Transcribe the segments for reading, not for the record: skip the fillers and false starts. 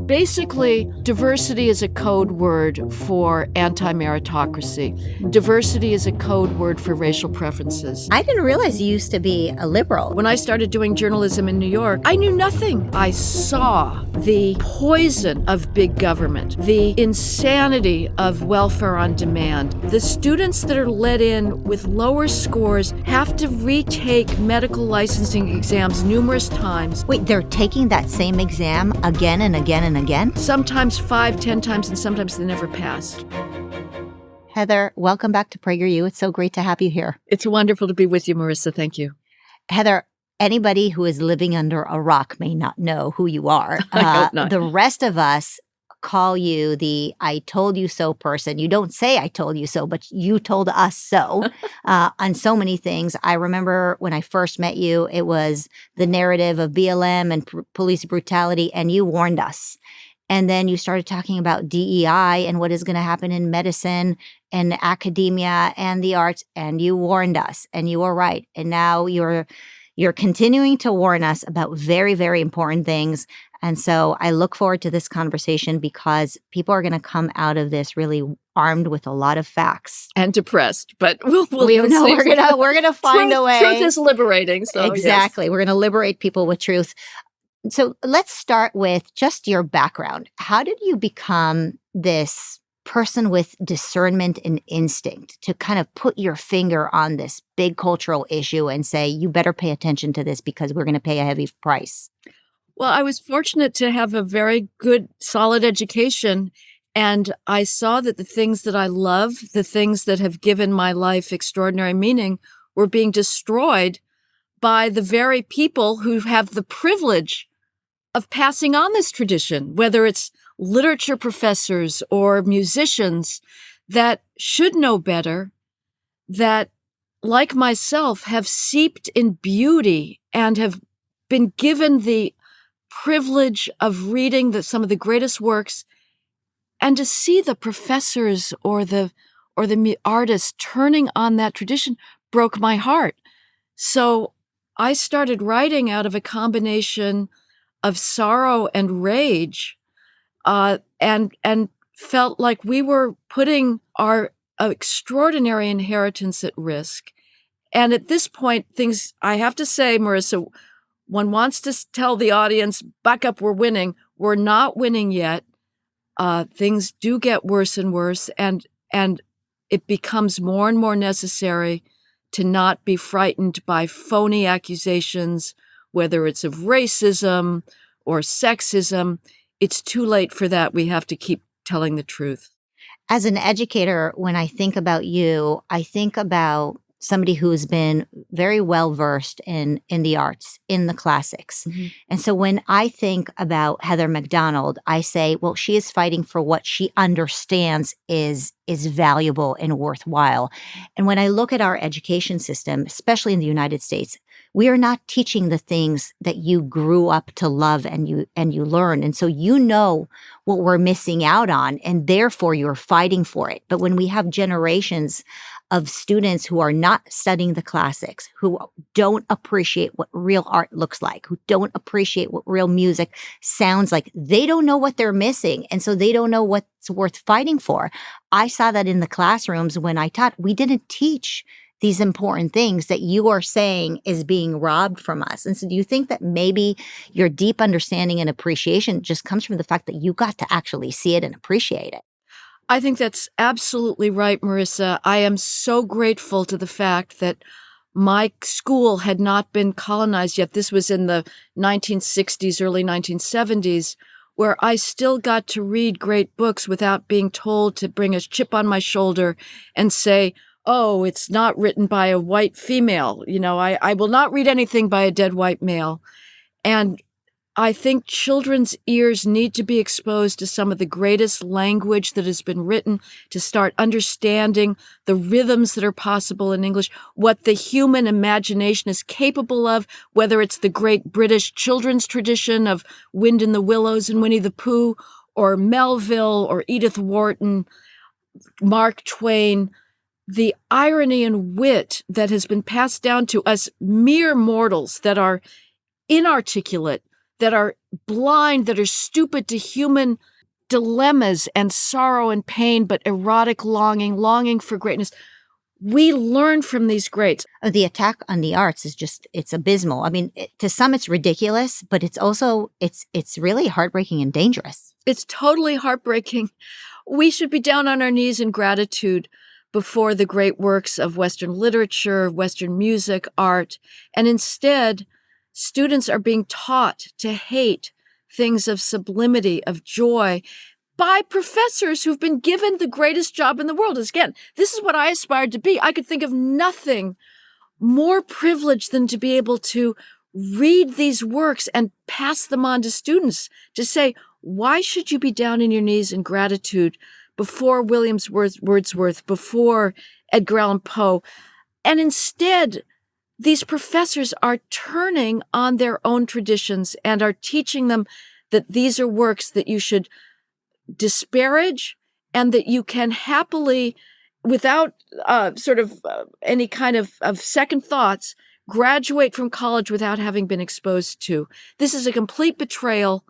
Basically, diversity is a code word for anti-meritocracy. Diversity is a code word for racial preferences. I didn't realize you used to be a liberal. When I started doing journalism in New York, I knew nothing. I saw the poison of big government, the insanity of welfare on demand. The students that are let in with lower scores have to retake medical licensing exams numerous times. Wait, they're taking that same exam again and again and again? Sometimes 5, 10 times, and sometimes they never pass. Heather, welcome back to PragerU. It's so great to have you here. It's wonderful to be with you, Marissa. Thank you. Heather, anybody who is living under a rock may not know who you are. I hope not. The rest of us call you the I told you so person. You don't say I told you so, but you told us so on so many things. I remember when I first met you, it was the narrative of BLM and police brutality, and you warned us. And then you started talking about DEI and what is going to happen in medicine and academia and the arts, and you warned us, and you were right. And now you're continuing to warn us about very, very important things. And so I look forward to this conversation because people are going to come out of this really armed with a lot of facts and depressed, but we're gonna find a way. Truth is liberating. So exactly, yes. We're going to liberate people with truth. So let's start with just your background. How did you become this person with discernment and instinct to kind of put your finger on this big cultural issue and say, you better pay attention to this because we're going to pay a heavy price? Well, I was fortunate to have a very good, solid education. And I saw that the things that I love, the things that have given my life extraordinary meaning, were being destroyed by the very people who have the privilege of passing on this tradition, whether it's literature professors or musicians that should know better, that, like myself, have seeped in beauty and have been given the privilege of reading some of the greatest works, and to see the professors or the artists turning on that tradition broke my heart. So I started writing out of a combination of sorrow and rage, and felt like we were putting our extraordinary inheritance at risk. And at this point, I have to say, Marissa, one wants to tell the audience, back up, we're winning. We're not winning yet. Things do get worse and worse, and it becomes more and more necessary to not be frightened by phony accusations, whether it's of racism or sexism. It's too late for that. We have to keep telling the truth. As an educator, when I think about you, I think about somebody who's been very well-versed in the arts, in the classics. Mm-hmm. And so when I think about Heather McDonald, I say, well, she is fighting for what she understands is valuable and worthwhile. And when I look at our education system, especially in the United States, we are not teaching the things that you grew up to love and you learn. And so you know what we're missing out on, and therefore you're fighting for it. But when we have generations of students who are not studying the classics, who don't appreciate what real art looks like, who don't appreciate what real music sounds like, they don't know what they're missing. And so they don't know what's worth fighting for. I saw that in the classrooms when I taught. We didn't teach these important things that you are saying is being robbed from us. And so do you think that maybe your deep understanding and appreciation just comes from the fact that you got to actually see it and appreciate it? I think that's absolutely right, Marissa. I am so grateful to the fact that my school had not been colonized yet. This was in the 1960s, early 1970s, where I still got to read great books without being told to bring a chip on my shoulder and say, oh, it's not written by a white female. I will not read anything by a dead white male. And I think children's ears need to be exposed to some of the greatest language that has been written, to start understanding the rhythms that are possible in English, what the human imagination is capable of, whether it's the great British children's tradition of Wind in the Willows and Winnie the Pooh, or Melville, or Edith Wharton, Mark Twain. The irony and wit that has been passed down to us mere mortals that are inarticulate, that are blind, that are stupid to human dilemmas and sorrow and pain, but erotic longing for greatness. We learn from these greats. The attack on the arts is it's abysmal. I mean, to some it's ridiculous, but it's also, it's really heartbreaking and dangerous. It's totally heartbreaking. We should be down on our knees in gratitude before the great works of Western literature, Western music, art, and instead, students are being taught to hate things of sublimity, of joy, by professors who've been given the greatest job in the world. Again, this is what I aspired to be. I could think of nothing more privileged than to be able to read these works and pass them on to students to say, why should you be down on your knees in gratitude before Wordsworth, before Edgar Allan Poe? And instead, these professors are turning on their own traditions and are teaching them that these are works that you should disparage and that you can happily, without any kind of second thoughts, graduate from college without having been exposed to. This is a complete betrayal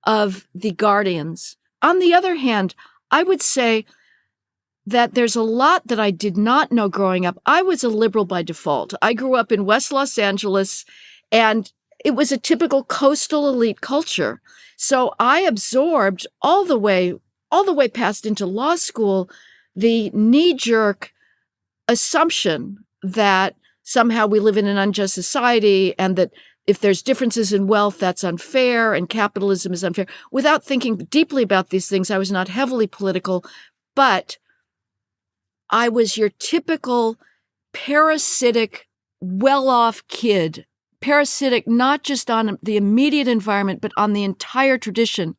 of the guardians. On the other hand, I would say that there's a lot that I did not know growing up. I was a liberal by default. I grew up in West Los Angeles, and it was a typical coastal elite culture. So I absorbed all the way past into law school, the knee-jerk assumption that somehow we live in an unjust society and that if there's differences in wealth, that's unfair and capitalism is unfair. Without thinking deeply about these things, I was not heavily political, but I was your typical parasitic, well-off kid, parasitic not just on the immediate environment, but on the entire tradition.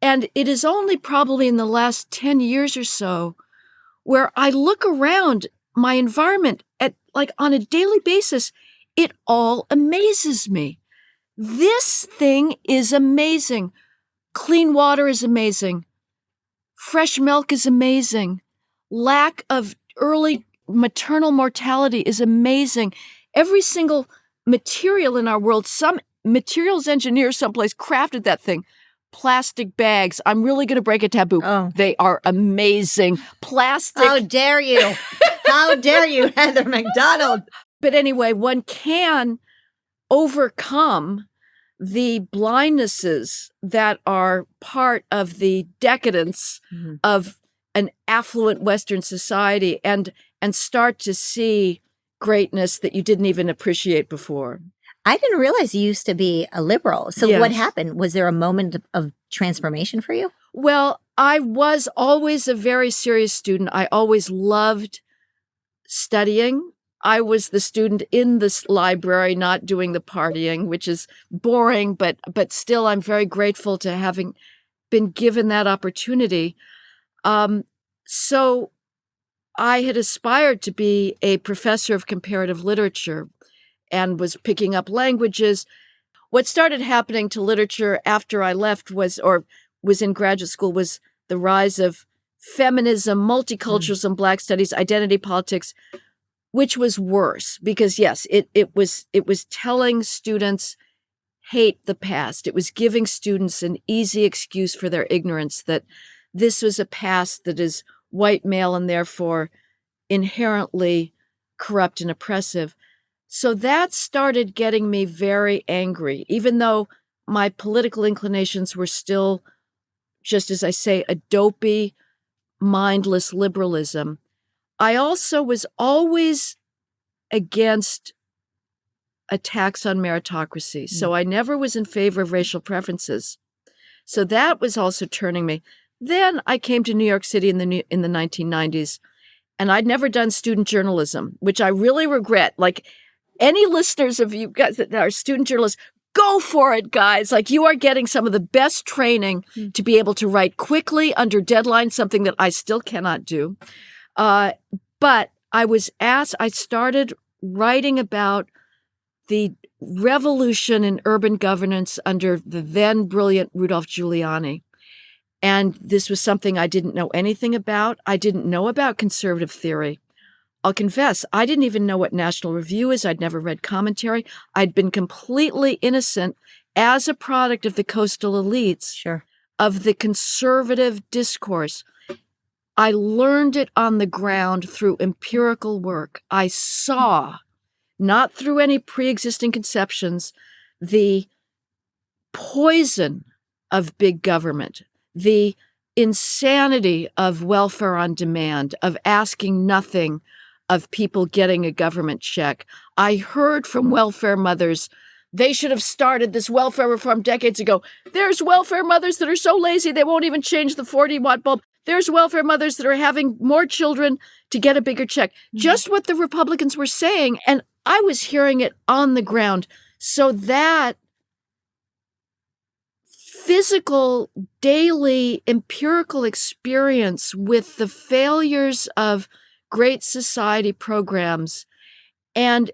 And it is only probably in the last 10 years or so where I look around my environment on a daily basis, it all amazes me. This thing is amazing. Clean water is amazing. Fresh milk is amazing. Lack of early maternal mortality is amazing. Every single material in our world, some materials engineer someplace crafted that thing. Plastic bags. I'm really going to break a taboo. Oh. They are amazing. Plastic. How dare you? How dare you, Heather McDonald? But anyway, one can overcome the blindnesses that are part of the decadence of an affluent Western society and start to see greatness that you didn't even appreciate before. I didn't realize you used to be a liberal. So Yes. What happened? Was there a moment of transformation for you? Well, I was always a very serious student. I always loved studying. I was the student in this library, not doing the partying, which is boring, but still I'm very grateful to having been given that opportunity. So I had aspired to be a professor of comparative literature and was picking up languages. What started happening to literature after I left was in graduate school was the rise of feminism, multiculturalism, Black studies, identity politics, which was worse because yes, it was telling students hate the past. It was giving students an easy excuse for their ignorance that this was a past that is white male and therefore inherently corrupt and oppressive. So that started getting me very angry, even though my political inclinations were still, just as I say, a dopey, mindless liberalism. I also was always against attacks on meritocracy. So I never was in favor of racial preferences. So that was also turning me. Then I came to New York City in the 1990s, and I'd never done student journalism, which I really regret. Like any listeners of you guys that are student journalists, go for it, guys. Like you are getting some of the best training to be able to write quickly under deadline, something that I still cannot do. But I started writing about the revolution in urban governance under the then brilliant Rudolph Giuliani. And this was something I didn't know anything about. I didn't know about conservative theory. I'll confess, I didn't even know what National Review is. I'd never read commentary. I'd been completely innocent. as a product of the coastal elites, Sure. of the conservative discourse. I learned it on the ground through empirical work. I saw, not through any pre-existing conceptions, the poison of big government, the insanity of welfare on demand, of asking nothing, of people getting a government check. I heard from welfare mothers, they should have started this welfare reform decades ago. There's welfare mothers that are so lazy they won't even change the 40-watt bulb. There's welfare mothers that are having more children to get a bigger check. Just what the Republicans were saying, and I was hearing it on the ground. So that physical, daily, empirical experience with the failures of great society programs and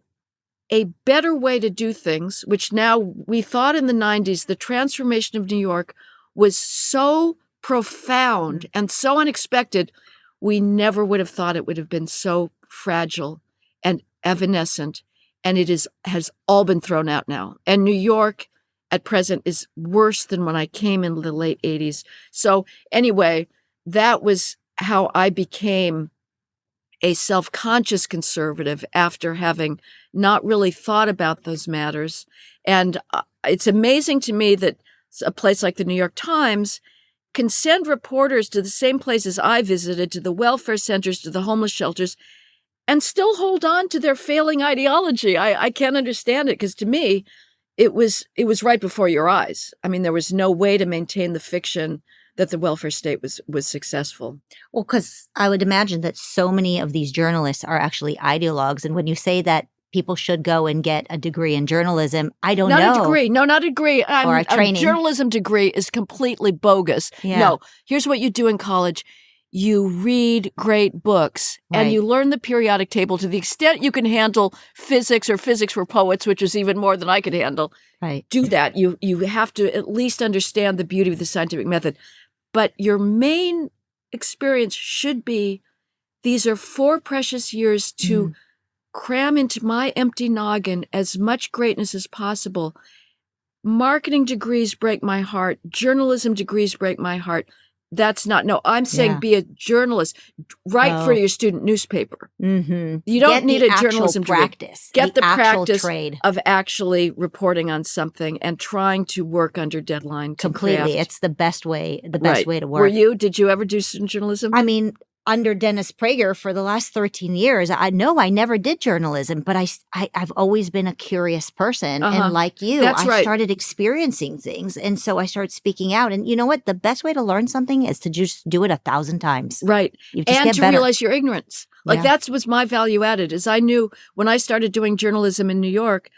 a better way to do things, which now we thought in the 90s, the transformation of New York was so profound and so unexpected, we never would have thought it would have been so fragile and evanescent. And it has all been thrown out now. And New York at present is worse than when I came in the late 80s. So anyway, that was how I became a self-conscious conservative after having not really thought about those matters. And it's amazing to me that a place like the New York Times can send reporters to the same places I visited, to the welfare centers, to the homeless shelters, and still hold on to their failing ideology. I can't understand it, because to me, it was right before your eyes. I mean, there was no way to maintain the fiction that the welfare state was successful. Well, because I would imagine that so many of these journalists are actually ideologues. And when you say that people should go and get a degree in journalism, I don't know. Not a degree. No, not a degree. Or a training. A journalism degree is completely bogus. Yeah. No, here's what you do in college. You read great books and Right. you learn the periodic table to the extent you can handle physics or physics for poets, which is even more than I could handle. Right. Do that. You have to at least understand the beauty of the scientific method. But your main experience should be, these are 4 precious years to cram into my empty noggin as much greatness as possible. Marketing degrees break my heart. Journalism degrees break my heart. That's not, no, I'm saying Yeah. be a journalist. Write for your student newspaper. You don't need a journalism practice. degree. Get the actual practice trade. of actually reporting on something and trying to work under deadline. To Completely. craft. It's the best way to work. Did you ever do student journalism? I mean, under Dennis Prager for the last 13 years, I never did journalism, but I've always been a curious person. And like you, That's I right. started experiencing things. And so I started speaking out. And you know what? The best way to learn something is to just do it 1,000 times. Right. You just And get to better. realize your ignorance. Like Yeah. that's was my value added, is I knew when I started doing journalism in New York,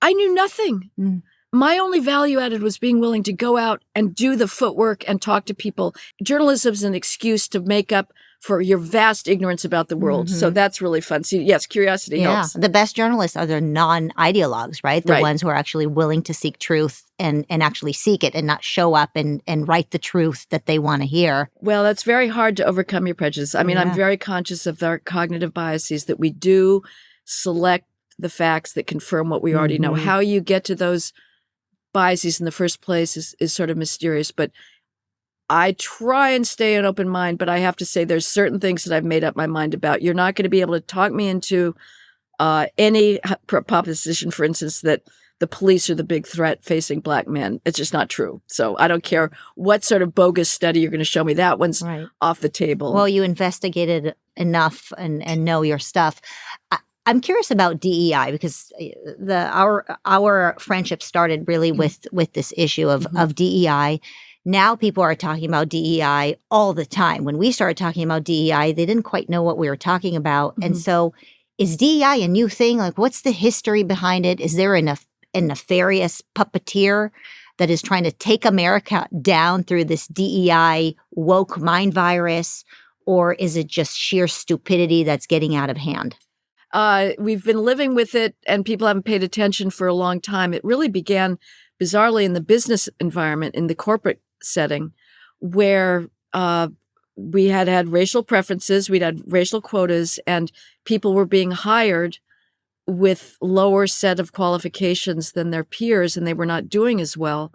I knew nothing. My only value added was being willing to go out and do the footwork and talk to people. Journalism is an excuse to make up for your vast ignorance about the world. So that's really fun. So yes, curiosity helps. The best journalists are the non-ideologues, right? The ones who are actually willing to seek truth and actually seek it and not show up and write the truth that they want to hear. Well, that's very hard to overcome your prejudice. I mean, I'm very conscious of our cognitive biases, that we do select the facts that confirm what we already know. How you get to those biases in the first place is sort of mysterious, but I try and stay an open mind, but I have to say there's certain things that I've made up my mind about. You're not going to be able to talk me into any proposition, for instance, that the police are the big threat facing Black men. It's just not true. So I don't care what sort of bogus study you're going to show me. That one's off the table. Well, you investigated enough and know your stuff. I'm curious about DEI, because our friendship started really with this issue of DEI. Now people are talking about DEI all the time. When we started talking about DEI, they didn't quite know what we were talking about. And so is DEI a new thing? Like, what's the history behind it? Is there a nefarious puppeteer that is trying to take America down through this DEI woke mind virus? Or is it just sheer stupidity that's getting out of hand? We've been living with it and people haven't paid attention for a long time. It really began bizarrely in the business environment, in the corporate setting, where we had racial preferences, we'd had racial quotas, and people were being hired with lower set of qualifications than their peers, and they were not doing as well.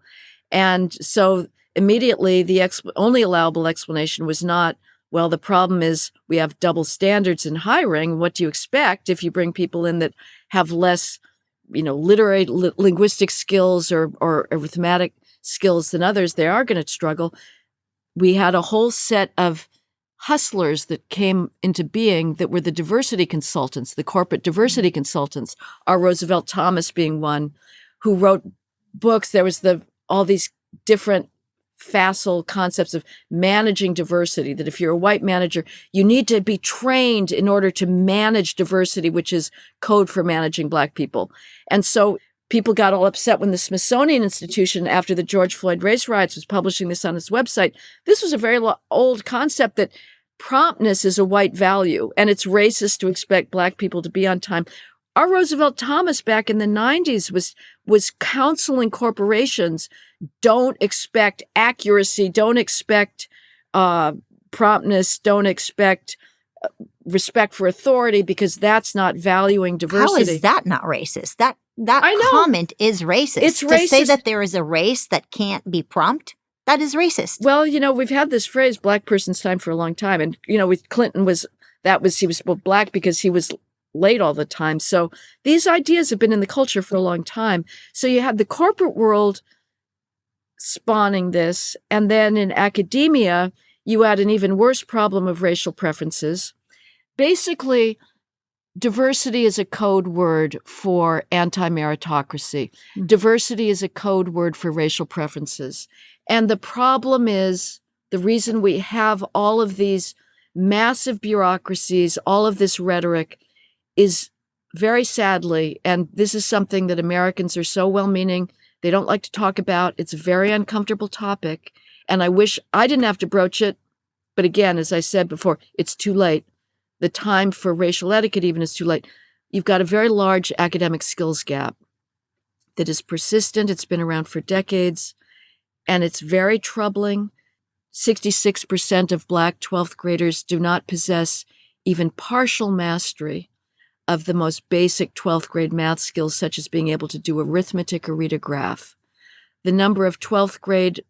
And so immediately the only allowable explanation was not, well, the problem is we have double standards in hiring. What do you expect if you bring people in that have less, literary, linguistic skills or arithmetic skills than others? They are going to struggle. We had a whole set of hustlers that came into being that were the diversity consultants, the corporate diversity consultants, R. Roosevelt Thomas being one, who wrote books. There was all these different facile concepts of managing diversity, that if you're a white manager, you need to be trained in order to manage diversity, which is code for managing Black people. And so people got all upset when the Smithsonian Institution, after the George Floyd race riots, was publishing this on its website. This was a very old concept that promptness is a white value, and it's racist to expect Black people to be on time. R. Roosevelt Thomas back in the 90s was counseling corporations, don't expect accuracy, don't expect promptness, don't expect respect for authority, because that's not valuing diversity. How is that not racist? That comment is racist. It's to racist. Say that there is a race that can't be prompt, that is racist. Well, we've had this phrase, Black person's time, for a long time. And, with Clinton he was Black because he was late all the time. So these ideas have been in the culture for a long time. So you have the corporate world spawning this. And then in academia, you add an even worse problem of racial preferences. Basically, diversity is a code word for anti-meritocracy. Mm-hmm. Diversity is a code word for racial preferences. And the problem is, the reason we have all of these massive bureaucracies, all of this rhetoric, is very sadly, and this is something that Americans are so well-meaning, they don't like to talk about. It's a very uncomfortable topic, and I wish I didn't have to broach it. But again, as I said before, it's too late. The time for racial etiquette even is too late. You've got a very large academic skills gap that is persistent. It's been around for decades, and it's very troubling. 66% of Black 12th graders do not possess even partial mastery of the most basic 12th grade math skills, such as being able to do arithmetic or read a graph. The number of 12th grade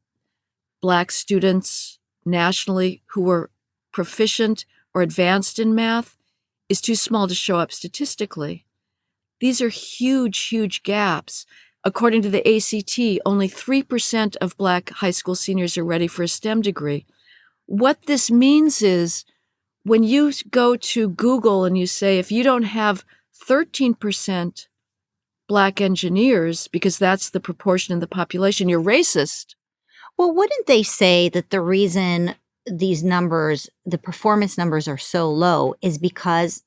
Black students nationally who are proficient or advanced in math is too small to show up statistically. These are huge, huge gaps. According to the ACT, only 3% of Black high school seniors are ready for a STEM degree. What this means is, when you go to Google and you say, if you don't have 13% Black engineers, because that's the proportion in the population, you're racist. Well, wouldn't they say that the reason these numbers, the performance numbers, are so low is because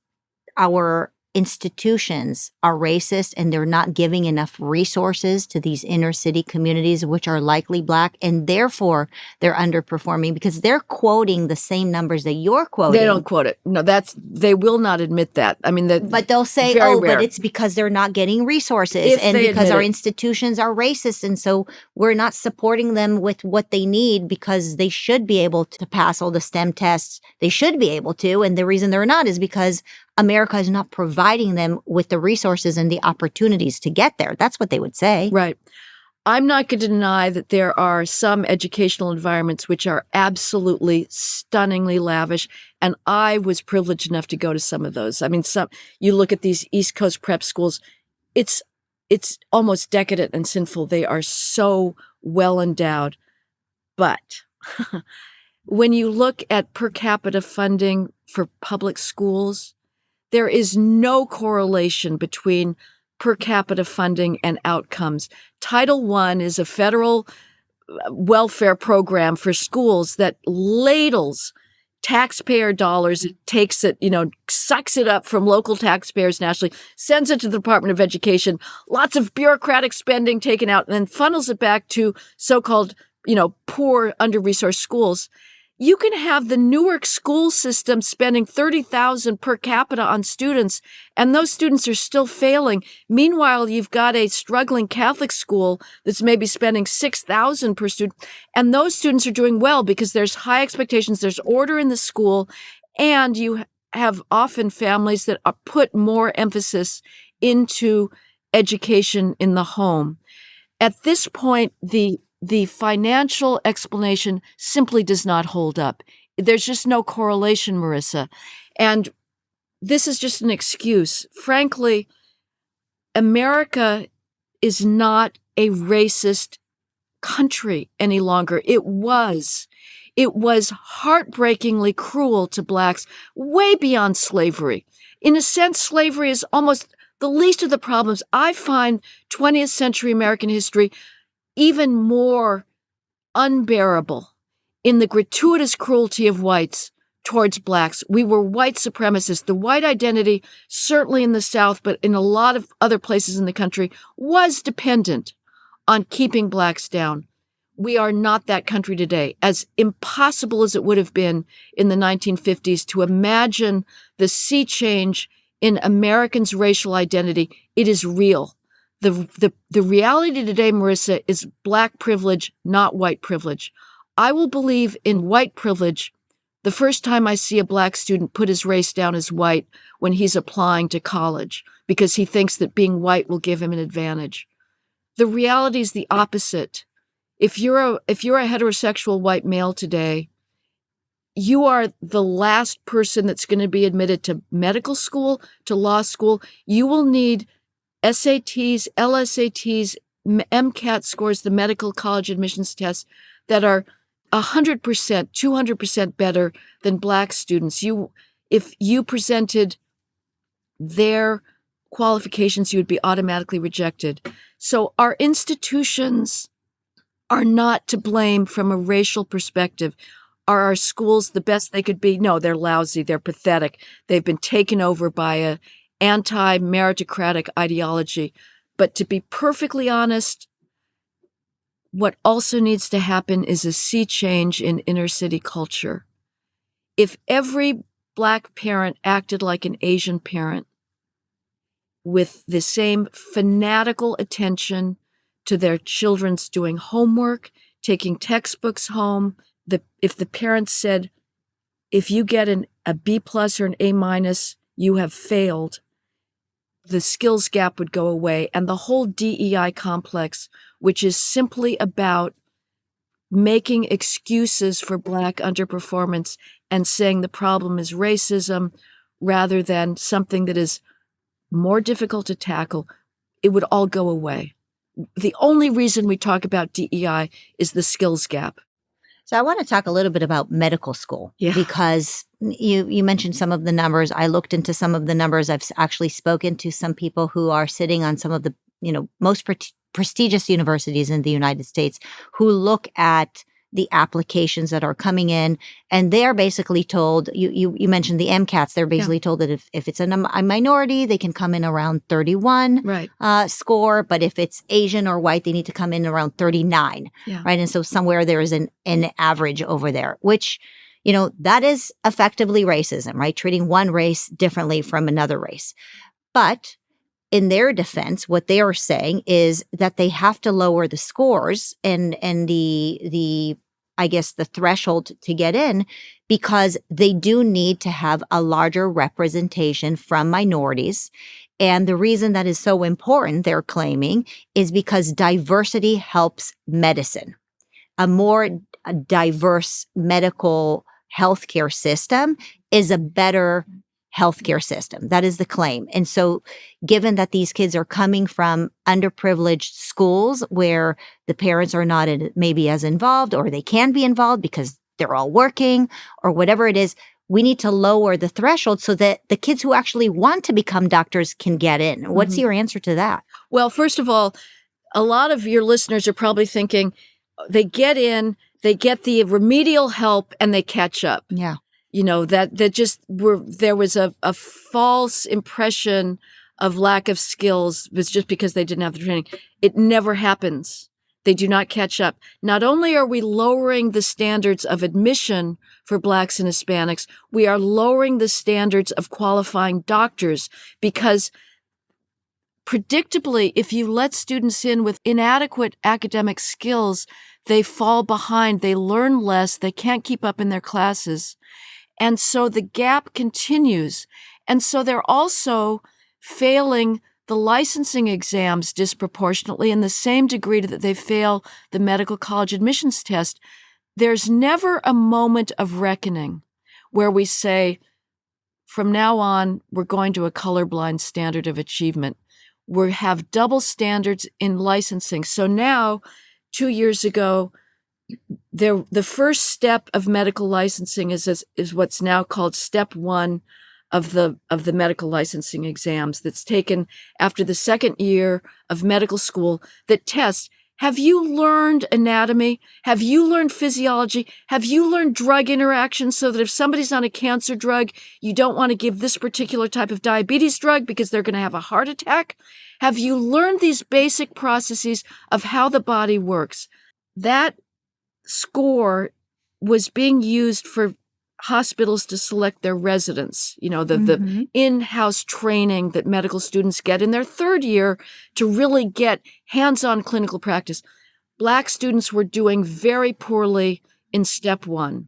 our institutions are racist and they're not giving enough resources to these inner city communities, which are likely Black, and therefore they're underperforming because they're quoting the same numbers that you're quoting. They don't quote it. No, they will not admit that. I mean, but they'll say, rare. But it's because they're not getting resources and because our institutions are racist. And so we're not supporting them with what they need because they should be able to pass all the STEM tests. They should be able to. And the reason they're not is because America is not providing them with the resources and the opportunities to get there. That's what they would say. Right. I'm not going to deny that there are some educational environments which are absolutely stunningly lavish, and I was privileged enough to go to some of those. I mean, you look at these East Coast prep schools, it's almost decadent and sinful. They are so well endowed. But when you look at per capita funding for public schools, there is no correlation between per capita funding and outcomes. Title I is a federal welfare program for schools that ladles taxpayer dollars. It takes it, sucks it up from local taxpayers nationally, sends it to the Department of Education, lots of bureaucratic spending taken out, and then funnels it back to so-called, poor, under-resourced schools. You can have the Newark school system spending $30,000 per capita on students, and those students are still failing. Meanwhile, you've got a struggling Catholic school that's maybe spending $6,000 per student, and those students are doing well because there's high expectations, there's order in the school, and you have often families that put more emphasis into education in the home. At this point, the financial explanation simply does not hold up. There's just no correlation, Marissa. And this is just an excuse. Frankly, America is not a racist country any longer. It was. It was heartbreakingly cruel to Blacks, way beyond slavery. In a sense, slavery is almost the least of the problems. I find 20th century American history even more unbearable in the gratuitous cruelty of whites towards Blacks. We were white supremacists. The white identity, certainly in the South, but in a lot of other places in the country, was dependent on keeping Blacks down. We are not that country today. As impossible as it would have been in the 1950s to imagine the sea change in Americans' racial identity, it is real. The reality today, Marissa, is Black privilege, not white privilege. I will believe in white privilege the first time I see a Black student put his race down as white when he's applying to college because he thinks that being white will give him an advantage. The reality is the opposite. If you're a heterosexual white male today, you are the last person that's going to be admitted to medical school, to law school. You will need SATs, LSATs, MCAT scores, the medical college admissions tests that are 100%, 200% better than Black students. If you presented their qualifications, you would be automatically rejected. So our institutions are not to blame from a racial perspective. Are our schools the best they could be? No, they're lousy. They're pathetic. They've been taken over by a anti-meritocratic ideology. But to be perfectly honest, what also needs to happen is a sea change in inner city culture. If every Black parent acted like an Asian parent with the same fanatical attention to their children's doing homework, taking textbooks home, if the parents said, if you get a B plus or an A minus, you have failed, the skills gap would go away. And the whole DEI complex, which is simply about making excuses for Black underperformance and saying the problem is racism rather than something that is more difficult to tackle, it would all go away. The only reason we talk about DEI is the skills gap. So I want to talk a little bit about medical school because you mentioned some of the numbers. I looked into some of the numbers. I've actually spoken to some people who are sitting on some of the most prestigious universities in the United States who look at the applications that are coming in, and they are basically told, you mentioned the MCATs, they're basically told that if it's a minority, they can come in around 31 score, but if it's Asian or white, they need to come in around 39, right? And so somewhere there is an average over there, which, that is effectively racism, right? Treating one race differently from another race. But in their defense, what they are saying is that they have to lower the scores and the I guess the threshold to get in because they do need to have a larger representation from minorities. And the reason that is so important, they're claiming, is because diversity helps medicine. A more diverse medical healthcare system is a better healthcare system. That is the claim. And so given that these kids are coming from underprivileged schools where the parents are not maybe as involved, or they can be involved because they're all working or whatever it is, we need to lower the threshold so that the kids who actually want to become doctors can get in. What's your answer to that? Well, first of all, a lot of your listeners are probably thinking they get in, they get the remedial help, and they catch up. Yeah. There was a false impression of lack of skills. It was just because they didn't have the training. It never happens. They do not catch up. Not only are we lowering the standards of admission for Blacks and Hispanics, we are lowering the standards of qualifying doctors because predictably, if you let students in with inadequate academic skills, they fall behind, they learn less, they can't keep up in their classes. And so the gap continues. And so they're also failing the licensing exams disproportionately in the same degree that they fail the medical college admissions test. There's never a moment of reckoning where we say, from now on, we're going to a colorblind standard of achievement. We have double standards in licensing. So now, 2 years ago, the first step of medical licensing is what's now called step 1 of the medical licensing exams that's taken after the second year of medical school that tests, have you learned anatomy? Have you learned physiology? Have you learned drug interactions so that if somebody's on a cancer drug, you don't want to give this particular type of diabetes drug because they're going to have a heart attack? Have you learned these basic processes of how the body works? That score was being used for hospitals to select their residents, the in-house training that medical students get in their third year to really get hands-on clinical practice. Black students were doing very poorly in step 1.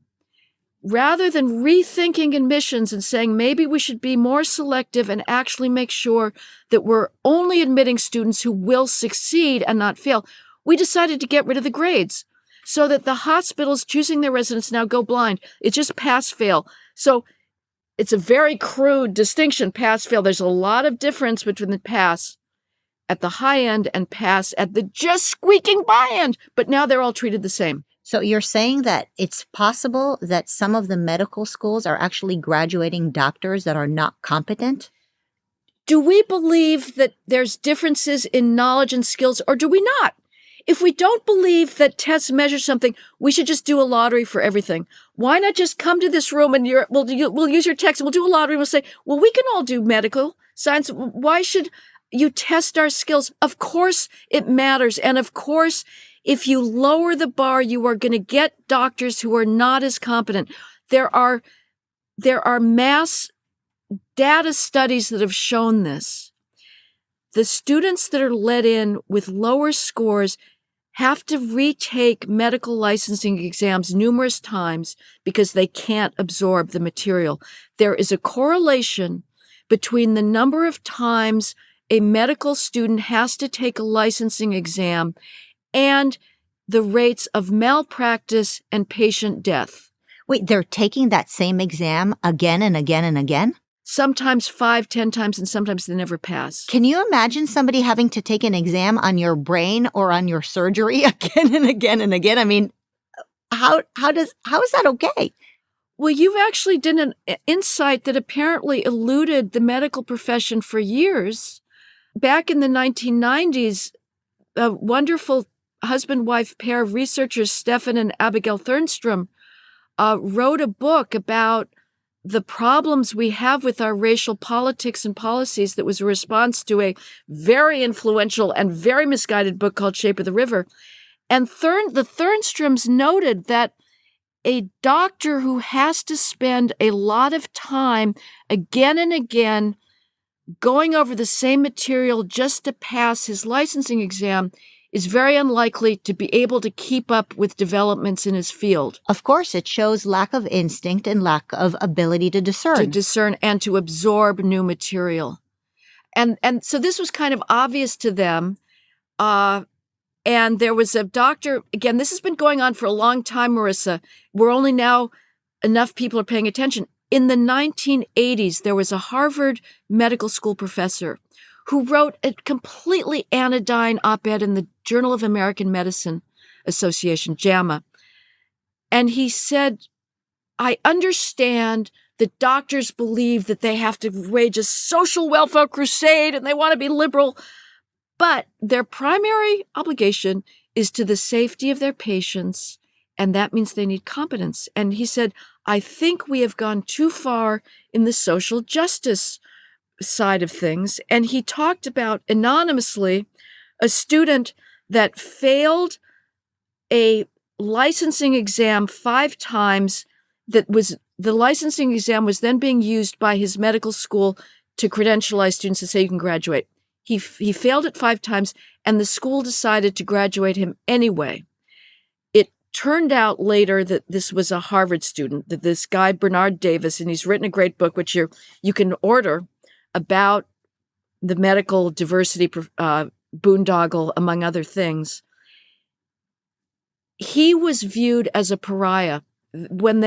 Rather than rethinking admissions and saying maybe we should be more selective and actually make sure that we're only admitting students who will succeed and not fail, we decided to get rid of the grades, so that the hospitals choosing their residents now go blind. It's just pass-fail. So it's a very crude distinction, pass-fail. There's a lot of difference between the pass at the high end and pass at the just squeaking by end, but now they're all treated the same. So you're saying that it's possible that some of the medical schools are actually graduating doctors that are not competent? Do we believe that there's differences in knowledge and skills, or do we not? If we don't believe that tests measure something, we should just do a lottery for everything. Why not just come to this room and we'll use your text and we'll do a lottery and we'll say, well, we can all do medical science. Why should you test our skills? Of course it matters. And of course, if you lower the bar, you are going to get doctors who are not as competent. There are mass data studies that have shown this. The students that are let in with lower scores have to retake medical licensing exams numerous times because they can't absorb the material. There is a correlation between the number of times a medical student has to take a licensing exam and the rates of malpractice and patient death. Wait, they're taking that same exam again and again and again? Sometimes 5, 10 times, and sometimes they never pass. Can you imagine somebody having to take an exam on your brain or on your surgery again and again and again? I mean, how is that okay? Well, you've actually done an insight that apparently eluded the medical profession for years. Back in the 1990s, a wonderful husband-wife pair of researchers, Stefan and Abigail Thernstrom, wrote a book about the problems we have with our racial politics and policies that was a response to a very influential and very misguided book called Shape of the River. And the Thornstroms noted that a doctor who has to spend a lot of time again and again going over the same material just to pass his licensing exam is very unlikely to be able to keep up with developments in his field. Of course, it shows lack of instinct and lack of ability to discern. To discern and to absorb new material. And so this was kind of obvious to them. And there was a doctor, again, this has been going on for a long time, Marissa. We're only now, enough people are paying attention. In the 1980s, there was a Harvard medical school professor who wrote a completely anodyne op-ed in the Journal of American Medicine Association, JAMA. And he said, I understand that doctors believe that they have to wage a social welfare crusade and they want to be liberal, but their primary obligation is to the safety of their patients, and that means they need competence. And he said, I think we have gone too far in the social justice side of things. And he talked about anonymously a student that failed a licensing exam 5 times. The licensing exam was then being used by his medical school to credentialize students to say you can graduate. He failed it 5 times, and the school decided to graduate him anyway. It turned out later that this was a Harvard student, that this guy, Bernard Davis, and he's written a great book, which you can order, about the medical diversity boondoggle, among other things, he was viewed as a pariah when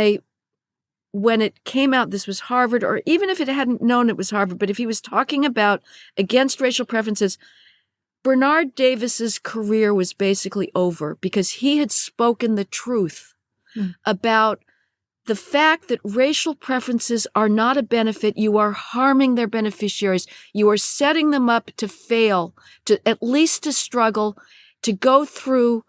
it came out this was Harvard, or even if it hadn't known it was Harvard, but if he was talking about against racial preferences, Bernard Davis's career was basically over because he had spoken the truth about the fact that racial preferences are not a benefit. You are harming their beneficiaries. You are setting them up to fail, to at least to struggle, to go through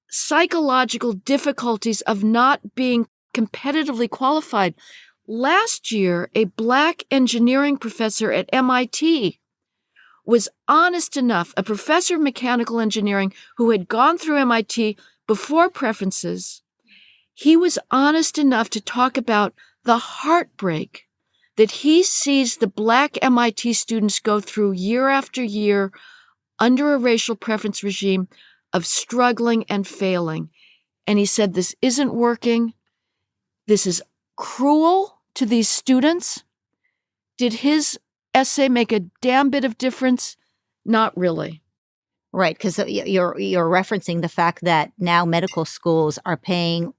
psychological difficulties of not being competitively qualified. Last year, a Black engineering professor at MIT was honest enough, a professor of mechanical engineering who had gone through MIT before preferences. He was honest enough to talk about the heartbreak that he sees the Black MIT students go through year after year under a racial preference regime of struggling and failing. And he said, this isn't working. This is cruel to these students. Did his essay make a damn bit of difference? Not really. Right, because you're referencing the fact that now medical schools are paying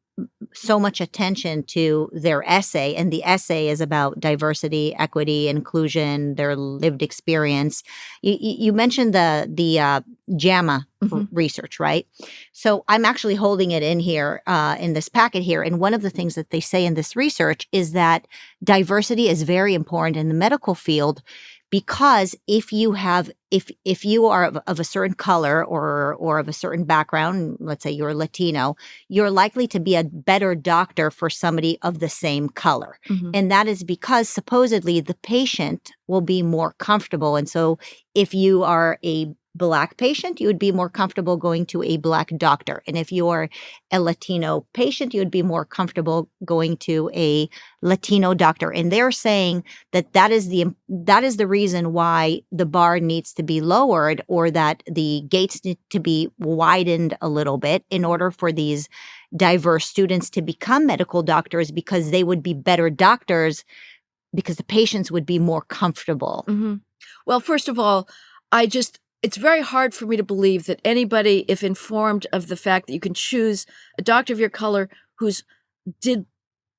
so much attention to their essay, and the essay is about diversity, equity, inclusion, their lived experience. You mentioned the JAMA research, right? So I'm actually holding it in here in this packet here, and one of the things that they say in this research is that diversity is very important in the medical field. Because if you are of a certain color or of a certain background, let's say you're Latino, you're likely to be a better doctor for somebody of the same color. And that is because supposedly the patient will be more comfortable. And so if you are a Black patient, you would be more comfortable going to a Black doctor. And if you're a Latino patient, you would be more comfortable going to a Latino doctor. And they're saying that is the reason why the bar needs to be lowered, or that the gates need to be widened a little bit in order for these diverse students to become medical doctors, because they would be better doctors because the patients would be more comfortable. Well, first of all, it's very hard for me to believe that anybody, if informed of the fact that you can choose a doctor of your color who's did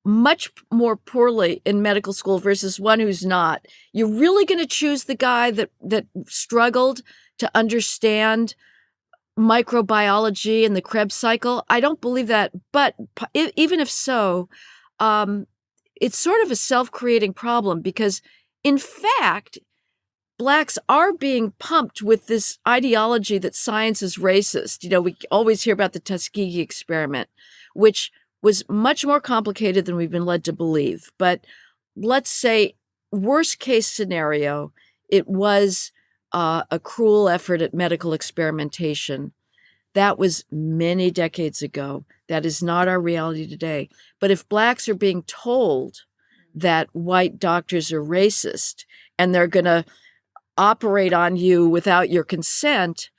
much more poorly in medical school versus one who's not, you're really going to choose the guy that struggled to understand microbiology and the Krebs cycle. I don't believe that. But even if so, it's sort of a self-creating problem, because in fact, Blacks are being pumped with this ideology that science is racist. You know, we always hear about the Tuskegee experiment, which was much more complicated than we've been led to believe. But let's say, worst case scenario, it was a cruel effort at medical experimentation. That was many decades ago. That is not our reality today. But if Blacks are being told that white doctors are racist and they're going to operate on you without your consent,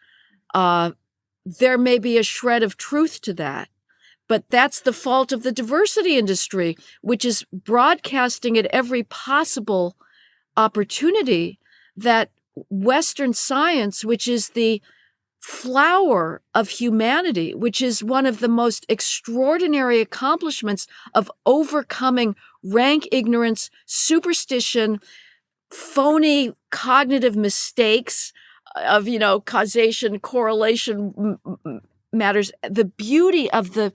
there may be a shred of truth to that. But that's the fault of the diversity industry, which is broadcasting at every possible opportunity that Western science, which is the flower of humanity, which is one of the most extraordinary accomplishments of overcoming rank ignorance, superstition, phony cognitive mistakes of, causation, correlation matters. The beauty of the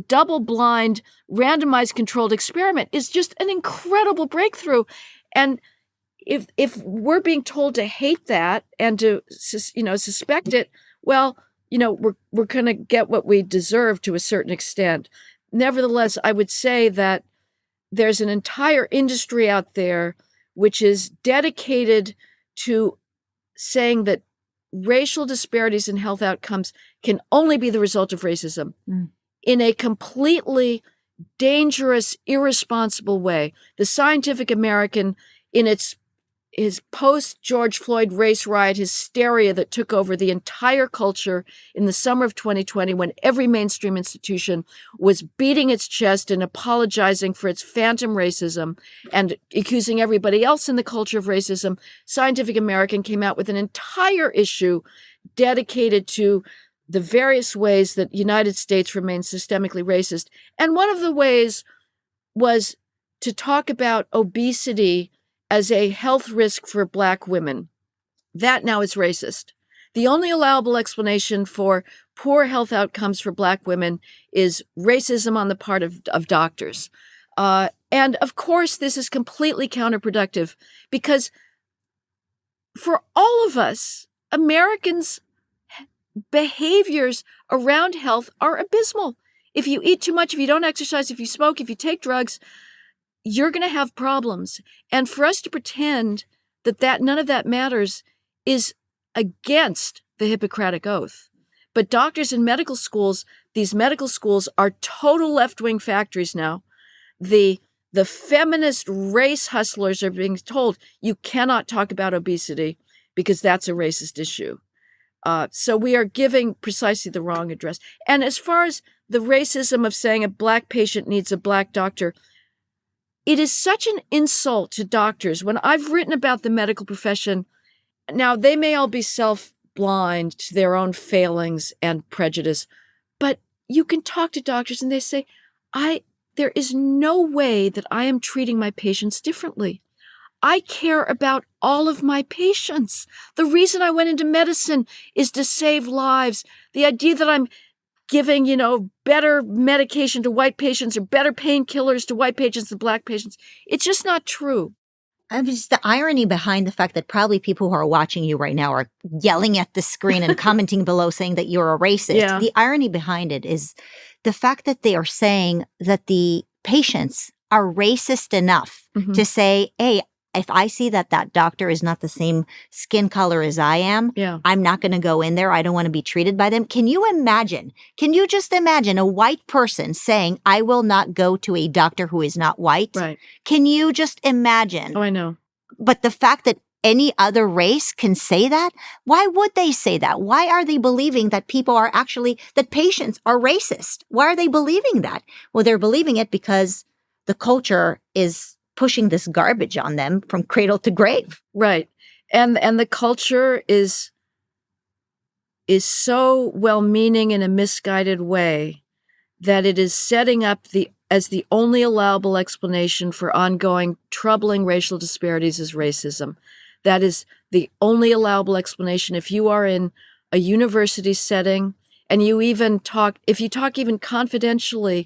double-blind, randomized controlled experiment is just an incredible breakthrough. And if we're being told to hate that and to, suspect it, well, we're going to get what we deserve to a certain extent. Nevertheless, I would say that there's an entire industry out there which is dedicated to saying that racial disparities in health outcomes can only be the result of racism in a completely dangerous, irresponsible way. The Scientific American, in its his post-George Floyd race riot hysteria that took over the entire culture in the summer of 2020, when every mainstream institution was beating its chest and apologizing for its phantom racism and accusing everybody else in the culture of racism, Scientific American came out with an entire issue dedicated to the various ways that the United States remains systemically racist. And one of the ways was to talk about obesity as a health risk for Black women. That now is racist. The only allowable explanation for poor health outcomes for Black women is racism on the part of doctors. And of course, this is completely counterproductive because for all of us, Americans' behaviors around health are abysmal. If you eat too much, if you don't exercise, if you smoke, if you take drugs, you're going to have problems. And for us to pretend that none of that matters is against the Hippocratic Oath. But doctors in medical schools, these medical schools are total left-wing factories now. The feminist race hustlers are being told you cannot talk about obesity because that's a racist issue. So we are giving precisely the wrong address. And as far as the racism of saying a Black patient needs a Black doctor, it is such an insult to doctors. When I've written about the medical profession, now they may all be self-blind to their own failings and prejudice, but you can talk to doctors and they say, there is no way that I am treating my patients differently. I care about all of my patients. The reason I went into medicine is to save lives. The idea that I'm giving, better medication to white patients or better painkillers to white patients than Black patients, it's just not true. I mean, just the irony behind the fact that probably people who are watching you right now are yelling at the screen and commenting below saying that you're a racist. Yeah. The irony behind it is the fact that they are saying that the patients are racist enough to say, hey, if I see that doctor is not the same skin color as I am, I'm not going to go in there. I don't want to be treated by them. Can you just imagine a white person saying, I will not go to a doctor who is not white? Right. Can you just imagine? Oh, I know. But the fact that any other race can say that, why would they say that? Why are they believing that that patients are racist? Why are they believing that? Well, they're believing it because the culture is pushing this garbage on them from cradle to grave. Right. And the culture is so well-meaning in a misguided way that it is setting up as the only allowable explanation for ongoing troubling racial disparities is racism. That is the only allowable explanation. If you are in a university setting and if you talk even confidentially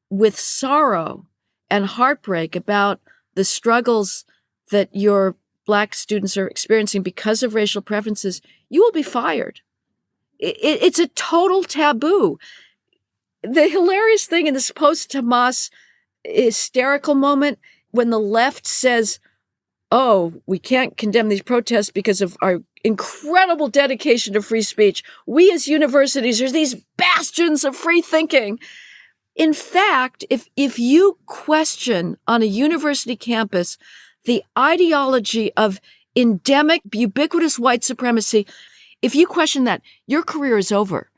with sorrow and heartbreak about the struggles that your Black students are experiencing because of racial preferences, you will be fired. It's a total taboo. The hilarious thing in this post-Hamas hysterical moment when the left says, oh, we can't condemn these protests because of our incredible dedication to free speech. We as universities are these bastions of free thinking. In fact, if you question on a university campus the ideology of endemic, ubiquitous white supremacy, if you question that, your career is over.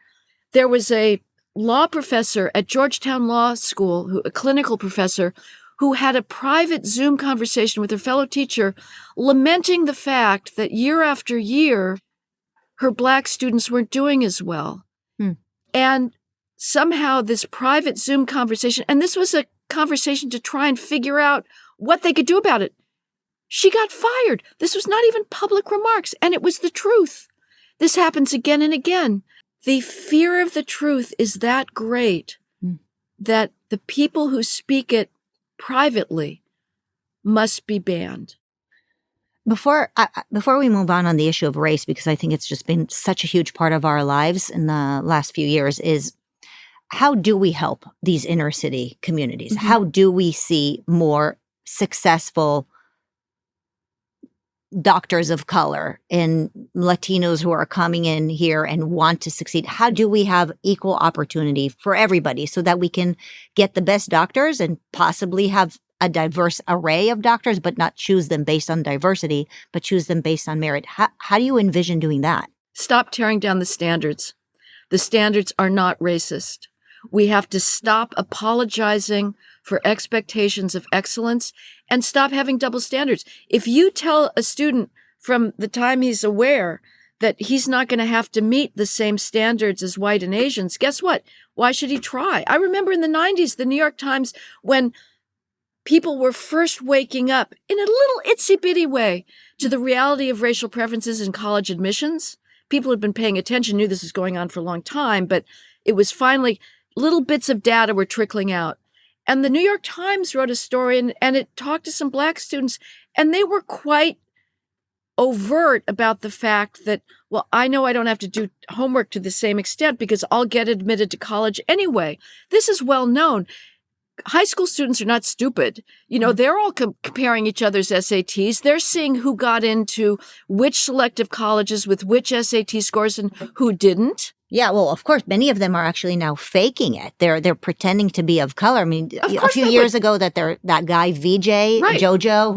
There was a law professor at Georgetown Law School, a clinical professor, who had a private Zoom conversation with her fellow teacher, lamenting the fact that year after year, her Black students weren't doing as well. And somehow this private Zoom conversation, and this was a conversation to try and figure out what they could do about it. She got fired. This was not even public remarks, and it was the truth. This happens again and again. The fear of the truth is that great that the people who speak it privately must be banned. Before we move on the issue of race, because I think it's just been such a huge part of our lives in the last few years, is how do we help these inner city communities? How do we see more successful doctors of color and Latinos who are coming in here and want to succeed? How do we have equal opportunity for everybody so that we can get the best doctors and possibly have a diverse array of doctors, but not choose them based on diversity, but choose them based on merit. How do you envision doing that? Stop tearing down the standards. The standards are not racist. We have to stop apologizing for expectations of excellence and stop having double standards. If you tell a student from the time he's aware that he's not going to have to meet the same standards as white and Asians, guess what? Why should he try? I remember in the 90s, the New York Times, when people were first waking up in a little itsy bitty way to the reality of racial preferences in college admissions. People had been paying attention, knew this was going on for a long time, but it was finally little bits of data were trickling out. And the New York Times wrote a story and it talked to some Black students, and they were quite overt about the fact that, well, I know I don't have to do homework to the same extent because I'll get admitted to college anyway. This is well known. High school students are not stupid. They're all comparing each other's SATs. They're seeing who got into which selective colleges with which SAT scores and who didn't. Yeah, well, of course, many of them are actually now faking it. They're pretending to be of color. I mean, a few years ago, that guy VJ Jojo,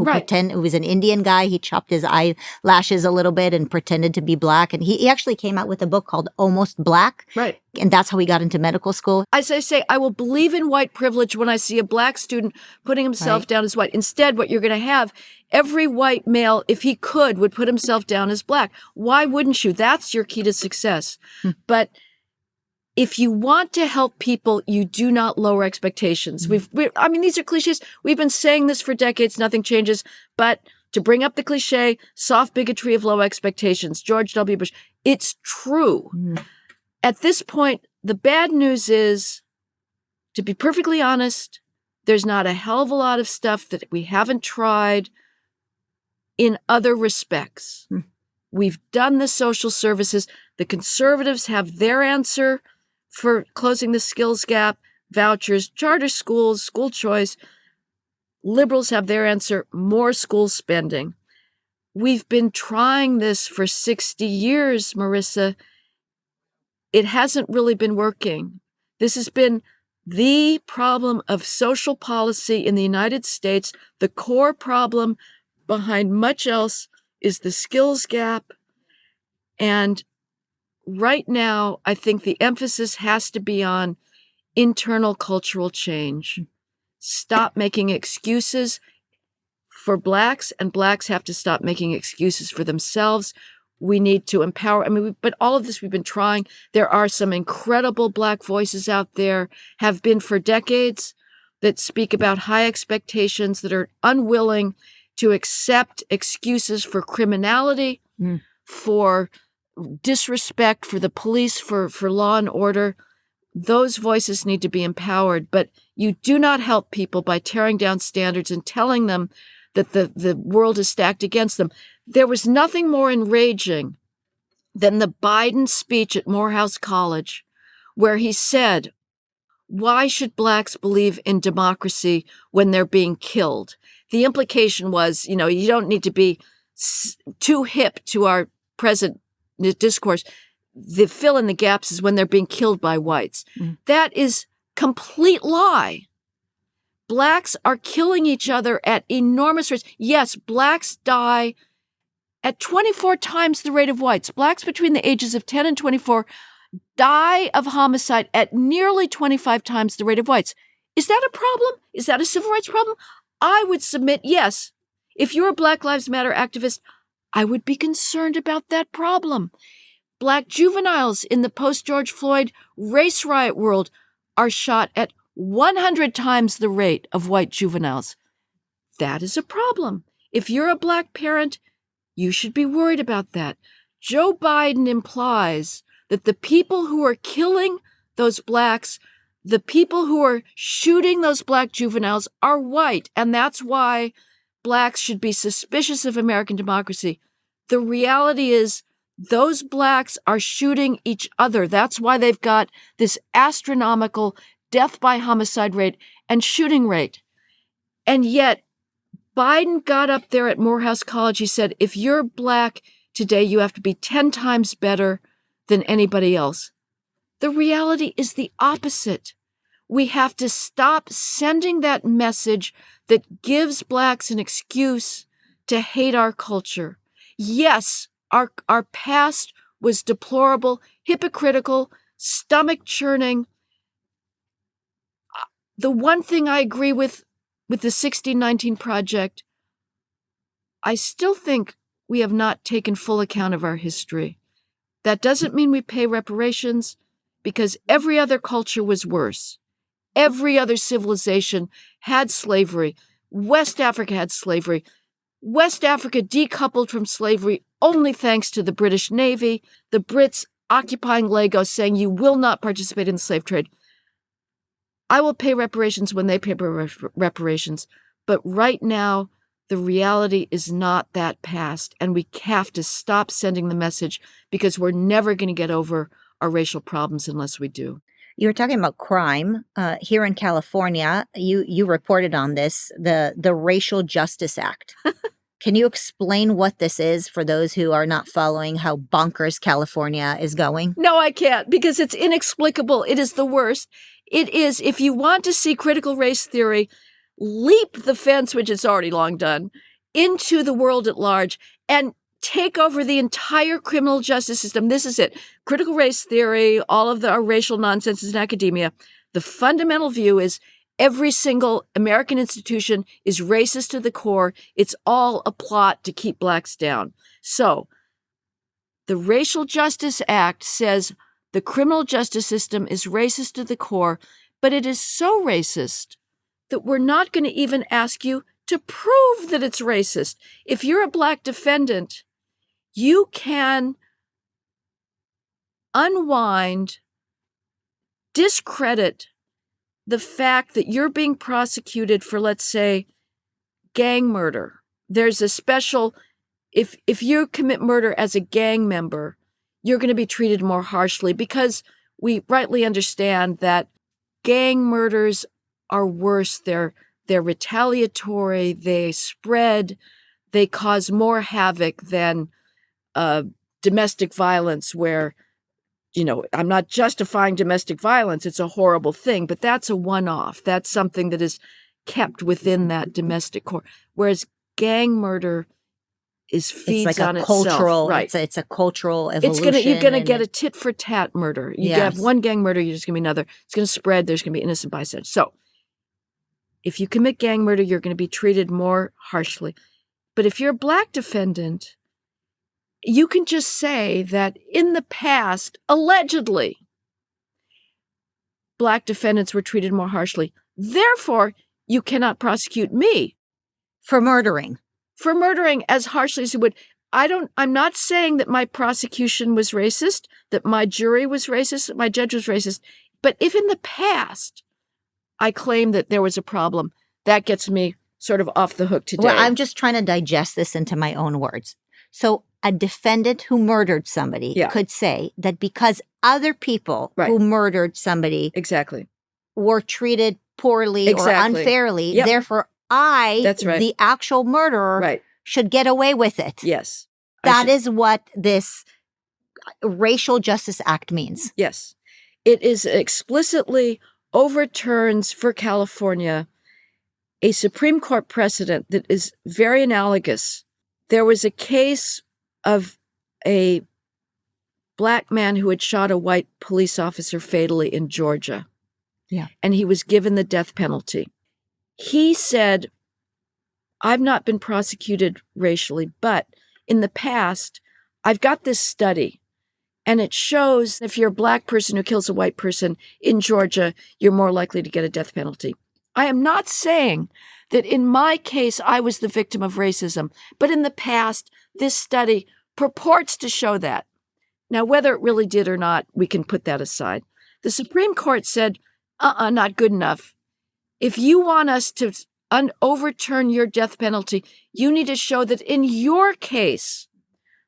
who was an Indian guy, he chopped his eyelashes a little bit and pretended to be Black, and he actually came out with a book called Almost Black. Right. And that's how he got into medical school. As I say, I will believe in white privilege when I see a Black student putting himself down as white. Instead, what you're going to have, every white male, if he could, would put himself down as Black. Why wouldn't you? That's your key to success. But if you want to help people, you do not lower expectations. These are cliches. We've been saying this for decades. Nothing changes. But to bring up the cliche, soft bigotry of low expectations, George W. Bush, it's true. At this point, the bad news is, to be perfectly honest, there's not a hell of a lot of stuff that we haven't tried in other respects. We've done the social services. The conservatives have their answer for closing the skills gap, vouchers, charter schools, school choice. Liberals have their answer, more school spending. We've been trying this for 60 years, Marissa. It hasn't really been working. This has been the problem of social policy in the United States. The core problem behind much else is the skills gap. And right now, I think the emphasis has to be on internal cultural change. Stop making excuses for Blacks, and Blacks have to stop making excuses for themselves. We need to empower. But all of this we've been trying. There are some incredible Black voices out there, have been for decades, that speak about high expectations, that are unwilling to accept excuses for criminality, for disrespect for the police, for law and order. Those voices need to be empowered. But you do not help people by tearing down standards and telling them that the world is stacked against them. There was nothing more enraging than the Biden speech at Morehouse College, where he said, why should Blacks believe in democracy when they're being killed? The implication was, you don't need to be too hip to our present discourse. The fill in the gaps is when they're being killed by whites. That is complete lie. Blacks are killing each other at enormous rates. Yes, Blacks die at 24 times the rate of whites. Blacks between the ages of 10 and 24 die of homicide at nearly 25 times the rate of whites. Is that a problem? Is that a civil rights problem? I would submit yes. If you're a Black Lives Matter activist, I would be concerned about that problem. Black juveniles in the post-George Floyd race riot world are shot at 100 times the rate of white juveniles. That is a problem. If you're a Black parent, you should be worried about that. Joe Biden implies that the people who are killing those Blacks, the people who are shooting those Black juveniles are white, and that's why Blacks should be suspicious of American democracy. The reality is those Blacks are shooting each other. That's why they've got this astronomical death by homicide rate and shooting rate. And yet, Biden got up there at Morehouse College. He said, if you're Black today, you have to be 10 times better than anybody else. The reality is the opposite. We have to stop sending that message that gives Blacks an excuse to hate our culture. Yes, our past was deplorable, hypocritical, stomach churning. The one thing I agree with the 1619 Project, I still think we have not taken full account of our history. That doesn't mean we pay reparations, because every other culture was worse. Every other civilization had slavery. West Africa had slavery. West Africa decoupled from slavery only thanks to the British Navy, the Brits occupying Lagos, saying you will not participate in the slave trade. I will pay reparations when they pay reparations. But right now, the reality is not that past, and we have to stop sending the message, because we're never going to get over our racial problems unless we do. You were talking about crime here in California. You reported on this, the Racial Justice Act. Can you explain what this is for those who are not following how bonkers California is going? No, I can't, because it's inexplicable. It is the worst. It is, if you want to see critical race theory leap the fence, which it's already long done, into the world at large and take over the entire criminal justice system. This is it. Critical race theory, all of our racial nonsense is in academia. The fundamental view is every single American institution is racist to the core. It's all a plot to keep Blacks down. So the Racial Justice Act says the criminal justice system is racist to the core, but it is so racist that we're not going to even ask you to prove that it's racist. If you're a Black defendant, you can unwind, discredit the fact that you're being prosecuted for, let's say, gang murder. There's a special, if you commit murder as a gang member, you're going to be treated more harshly, because we rightly understand that gang murders are worse. They're retaliatory, they spread, they cause more havoc than domestic violence, where, I'm not justifying domestic violence. It's a horrible thing, but that's a one-off. That's something that is kept within that domestic core. Whereas gang murder feeds it's like on a itself. cultural, Right. It's a cultural evolution. You're going to get a tit for tat murder. You Yes. have one gang murder, you're just going to be another. It's going to spread. There's going to be innocent bystanders. So if you commit gang murder, you're going to be treated more harshly. But if you're a Black defendant, you can just say that in the past, allegedly, Black defendants were treated more harshly. Therefore, you cannot prosecute me for murdering as harshly as you would. I'm not saying that my prosecution was racist, that my jury was racist, that my judge was racist. But if in the past I claim that there was a problem, that gets me sort of off the hook today. Well, I'm just trying to digest this into my own words. So a defendant who murdered somebody could say that because other people who murdered somebody exactly were treated poorly or unfairly, therefore the actual murderer, should get away with it. Yes. That is what this Racial Justice Act means. Yes. It is explicitly overturns for California a Supreme Court precedent that is very analogous. There was a case of a Black man who had shot a white police officer fatally in Georgia. Yeah. And he was given the death penalty. He said, I've not been prosecuted racially, but in the past, I've got this study, and it shows if you're a Black person who kills a white person in Georgia, you're more likely to get a death penalty. I am not saying that in my case, I was the victim of racism, but in the past, this study purports to show that. Now, whether it really did or not, we can put that aside. The Supreme Court said, not good enough. If you want us to overturn your death penalty, you need to show that in your case,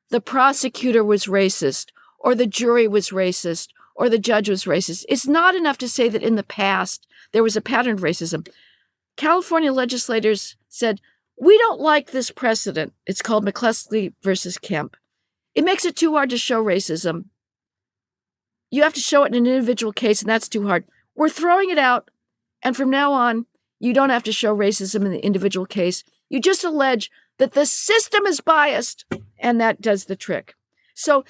the prosecutor was racist, or the jury was racist, or the judge was racist. It's not enough to say that in the past there was a pattern of racism. California legislators said, we don't like this precedent. It's called McCleskey versus Kemp. It makes it too hard to show racism. You have to show it in an individual case, and that's too hard. We're throwing it out. And from now on, you don't have to show racism in the individual case. You just allege that the system is biased, and that does the trick. So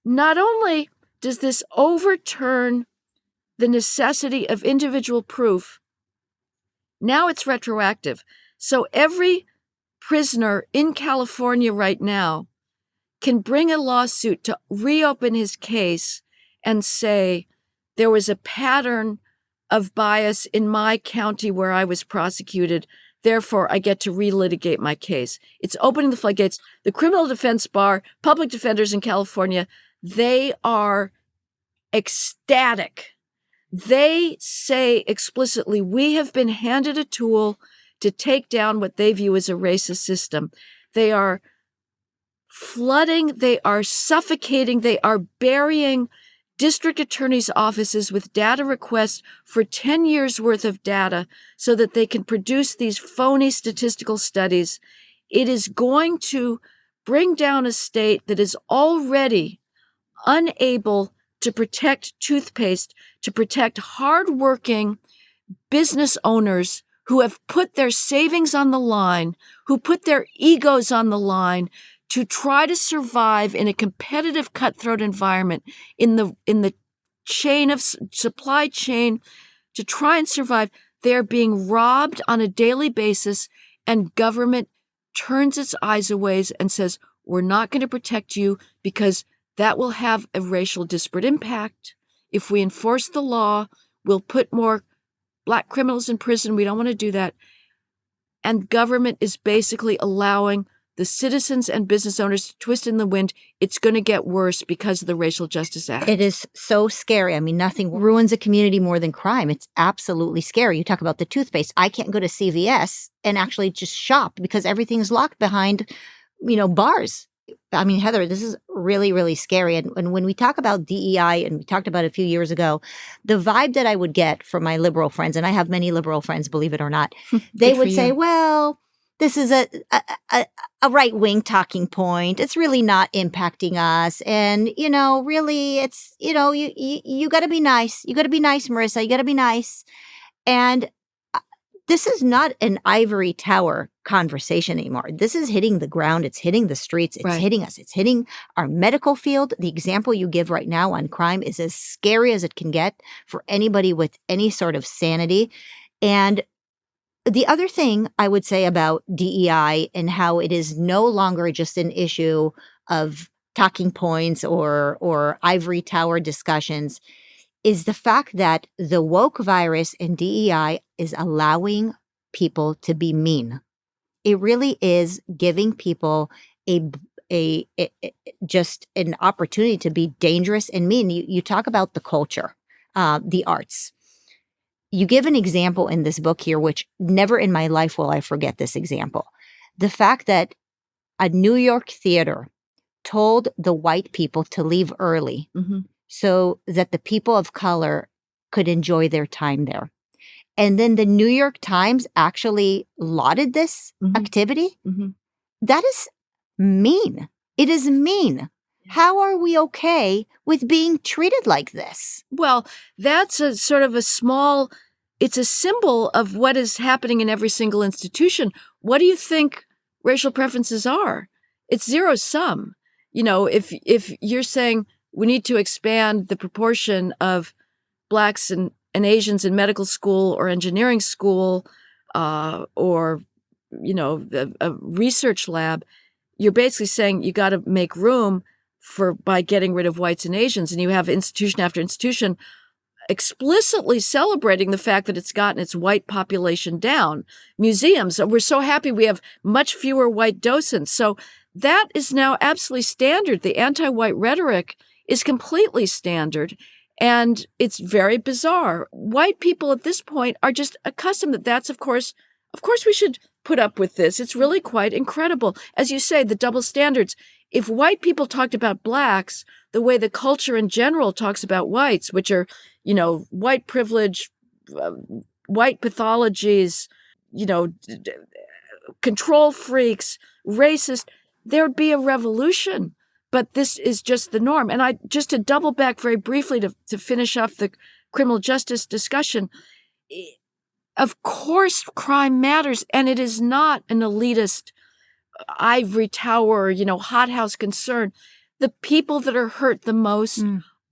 not only does this overturn the necessity of individual proof, now it's retroactive. So every prisoner in California right now can bring a lawsuit to reopen his case and say, there was a pattern of bias in my county where I was prosecuted. Therefore, I get to relitigate my case. It's opening the floodgates. The criminal defense bar, public defenders in California, they are ecstatic. They say explicitly, we have been handed a tool to take down what they view as a racist system. They are flooding, they are suffocating, they are burying district attorneys' offices with data requests for 10 years worth of data so that they can produce these phony statistical studies. It is going to bring down a state that is already unable to protect toothpaste, to protect hardworking business owners who have put their savings on the line, who put their egos on the line to try to survive in a competitive, cutthroat environment in the chain of supply chain to try and survive. They're being robbed on a daily basis, and government turns its eyes away and says, we're not going to protect you because that will have a racial disparate impact. If we enforce the law, we'll put more Black criminals in prison. We don't want to do that. And government is basically allowing the citizens and business owners to twist in the wind. It's going to get worse because of the Racial Justice Act. It is so scary. I mean, nothing ruins a community more than crime. It's absolutely scary. You talk about the toothpaste. I can't go to CVS and actually just shop because everything's locked behind, bars. I mean, Heather, this is really, really scary. And when we talk about DEI, and we talked about it a few years ago, the vibe that I would get from my liberal friends, and I have many liberal friends, believe it or not, they would say, well, this is a right-wing talking point. It's really not impacting us. And, really, it's, you got to be nice. You got to be nice, Marissa. You got to be nice. And this is not an ivory tower conversation anymore. This is hitting the ground. It's hitting the streets. It's hitting us. It's hitting our medical field. The example you give right now on crime is as scary as it can get for anybody with any sort of sanity. And the other thing I would say about DEI and how it is no longer just an issue of talking points or ivory tower discussions is the fact that the woke virus and DEI is allowing people to be mean. It really is giving people a just an opportunity to be dangerous and mean. You talk about the culture, the arts. You give an example in this book here, which never in my life will I forget this example. The fact that a New York theater told the white people to leave early so that the people of color could enjoy their time there. And then the New York Times actually lauded this activity. That is mean. It is mean. How are we okay with being treated like this? Well, that's a sort of it's a symbol of what is happening in every single institution. What do you think racial preferences are? It's zero sum. If you're saying we need to expand the proportion of Blacks and Asians in medical school or engineering school, or a research lab, you're basically saying you got to make room by getting rid of whites and Asians. And you have institution after institution explicitly celebrating the fact that it's gotten its white population down. Museums, we're so happy we have much fewer white docents. So that is now absolutely standard. The anti-white rhetoric is completely standard. And it's very bizarre. White people at this point are just accustomed that's, of course, we should put up with this. It's really quite incredible. As you say, the double standards. If white people talked about Blacks the way the culture in general talks about whites, which are, white privilege, white pathologies, control freaks, racist, there would be a revolution. But this is just the norm. And just to double back very briefly to finish off the criminal justice discussion, Of course, crime matters, and it is not an elitist ivory tower, hothouse concern. The people that are hurt the most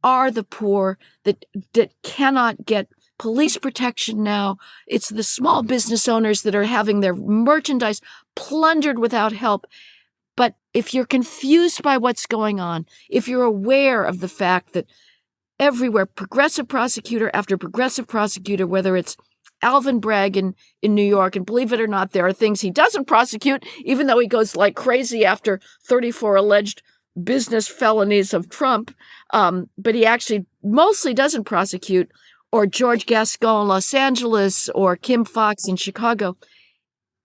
are the poor that cannot get police protection now. It's the small business owners that are having their merchandise plundered without help. But if you're confused by what's going on, if you're aware of the fact that everywhere, progressive prosecutor after progressive prosecutor, whether it's Alvin Bragg in New York, and believe it or not, there are things he doesn't prosecute, even though he goes like crazy after 34 alleged business felonies of Trump, but he actually mostly doesn't prosecute, or George Gascon in Los Angeles, or Kim Foxx in Chicago.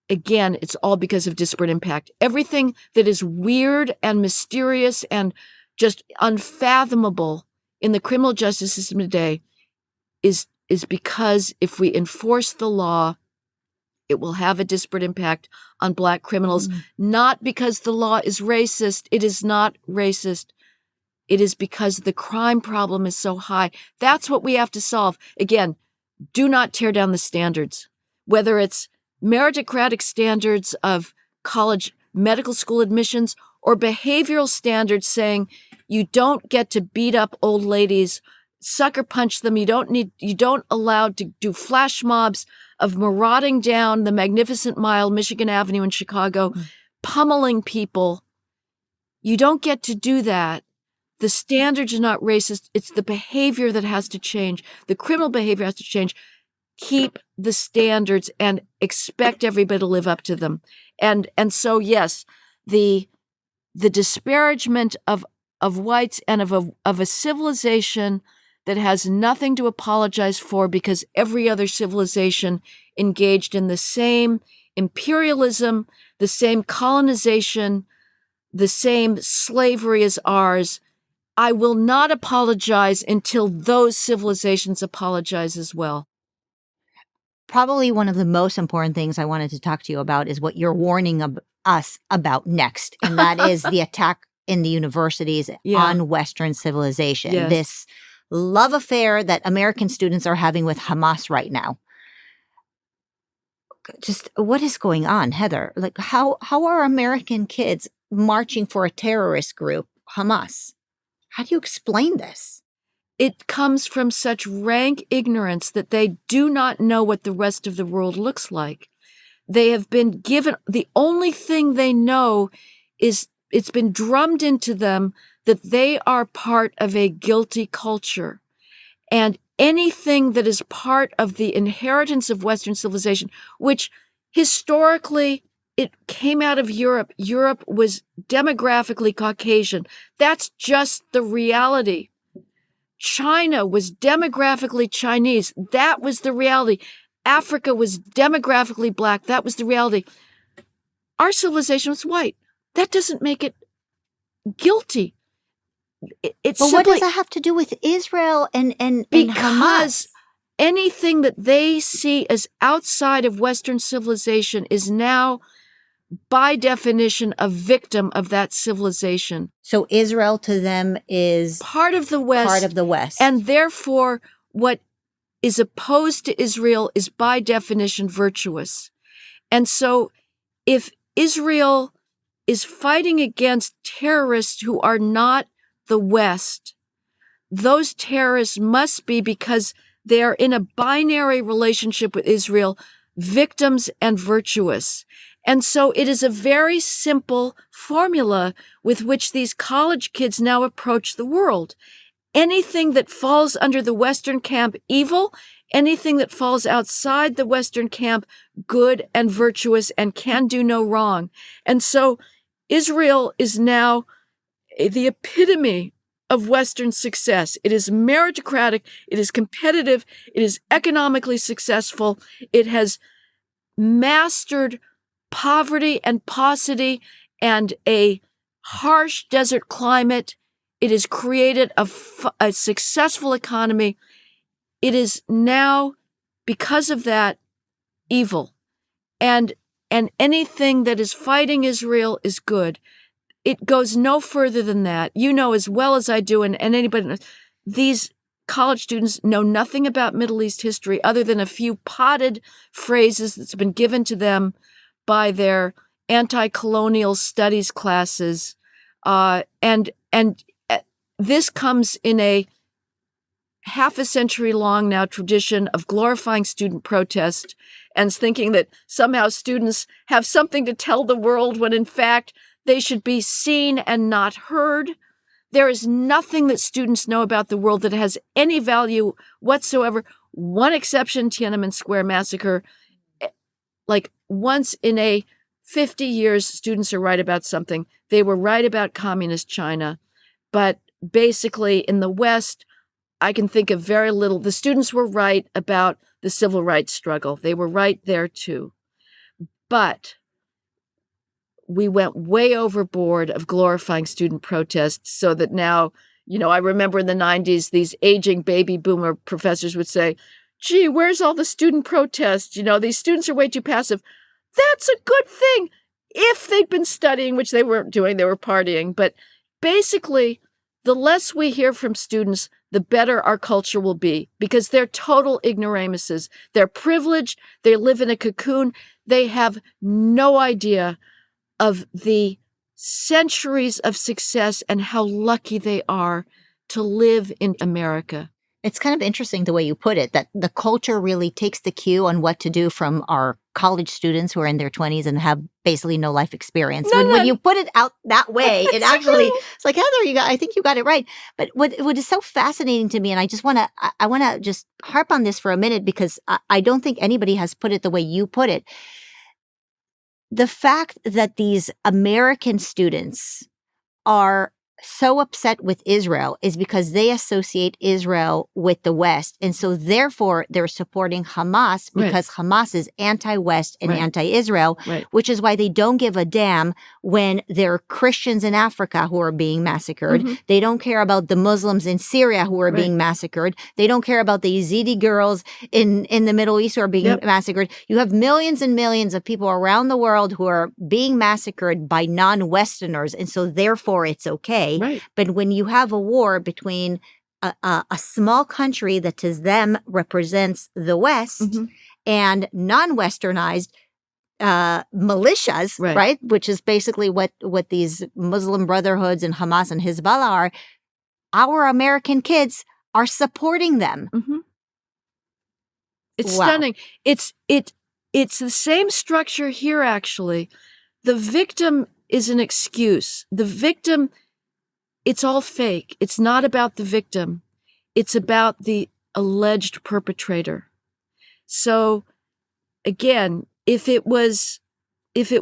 Again, it's all because of disparate impact. Everything that is weird and mysterious and just unfathomable in the criminal justice system today is because if we enforce the law, it will have a disparate impact on Black criminals, not because the law is racist. It is not racist. It is because the crime problem is so high. That's what we have to solve. Again, do not tear down the standards, whether it's meritocratic standards of college medical school admissions or behavioral standards saying you don't get to beat up old ladies, sucker punch them. You don't allow to do flash mobs of marauding down the Magnificent Mile, Michigan Avenue in Chicago, pummeling people. You don't get to do that. The standards are not racist. It's the behavior that has to change. The criminal behavior has to change. Keep the standards and expect everybody to live up to them. And so, yes, the disparagement of whites and of a civilization that has nothing to apologize for because every other civilization engaged in the same imperialism, the same colonization, the same slavery as ours. I will not apologize until those civilizations apologize as well. Probably one of the most important things I wanted to talk to you about is what you're warning us about next, and that is the attack in the universities on Western civilization. Yes. This love affair that American students are having with Hamas right now. Just what is going on, Heather? Like how are American kids marching for a terrorist group, Hamas? How do you explain this? It comes from such rank ignorance that they do not know what the rest of the world looks like. They have been given, the only thing they know is it's been drummed into them that they are part of a guilty culture. And anything that is part of the inheritance of Western civilization, which historically it came out of Europe. Europe was demographically Caucasian. That's just the reality. China was demographically Chinese. That was the reality. Africa was demographically Black. That was the reality. Our civilization was white. That doesn't make it guilty. It's but simply, what does that have to do with Israel and because Hamas? Anything that they see as outside of Western civilization is now, by definition, a victim of that civilization. So Israel to them is part of the West. Part of the West. And therefore, what is opposed to Israel is by definition virtuous. And so if Israel is fighting against terrorists who are not the West, those terrorists must be, because they are in a binary relationship with Israel, victims and virtuous. And so it is a very simple formula with which these college kids now approach the world. Anything that falls under the Western camp, evil. Anything that falls outside the Western camp, good and virtuous and can do no wrong. And so Israel is now the epitome of Western success. It is meritocratic. It is competitive. It is economically successful. It has mastered poverty and paucity and a harsh desert climate. It has created a successful economy. It is now, because of that, evil. And anything that is fighting Israel is good. It goes no further than that. You know as well as I do, and anybody knows, these college students know nothing about Middle East history other than a few potted phrases that's been given to them by their anti-colonial studies classes. And this comes in a half a century long now tradition of glorifying student protest and thinking that somehow students have something to tell the world when in fact they should be seen and not heard. There is nothing that students know about the world that has any value whatsoever. One exception, Tiananmen Square massacre. Like once in a 50 years, students are right about something. They were right about communist China. But basically in the West, I can think of very little. The students were right about the civil rights struggle. They were right there too. But we went way overboard of glorifying student protests so that now, I remember in the 90s, these aging baby boomer professors would say, gee, where's all the student protests? These students are way too passive. That's a good thing. If they'd been studying, which they weren't doing, they were partying. But basically, the less we hear from students, the better our culture will be because they're total ignoramuses. They're privileged. They live in a cocoon. They have no idea of the centuries of success and how lucky they are to live in America. It's kind of interesting the way you put it, that the culture really takes the cue on what to do from our college students who are in their 20s and have basically no life experience. When you put it out that way, it actually, it's like, Heather, I think you got it right. But what is so fascinating to me, and I want to just harp on this for a minute because I don't think anybody has put it the way you put it. The fact that these American students are so upset with Israel is because they associate Israel with the West. And so therefore they're supporting Hamas because Hamas is anti-West and anti-Israel, which is why they don't give a damn when there are Christians in Africa who are being massacred. Mm-hmm. They don't care about the Muslims in Syria who are being massacred. They don't care about the Yazidi girls in the Middle East who are being massacred. You have millions and millions of people around the world who are being massacred by non-Westerners. And so therefore it's okay. Right. But when you have a war between a small country that to them represents the West and non-Westernized militias, right? Which is basically what these Muslim Brotherhoods and Hamas and Hezbollah are, our American kids are supporting them. Mm-hmm. It's stunning. It's the same structure here, actually. The victim is an excuse. The victim... It's all fake. It's not about the victim. It's about the alleged perpetrator. So again, if it was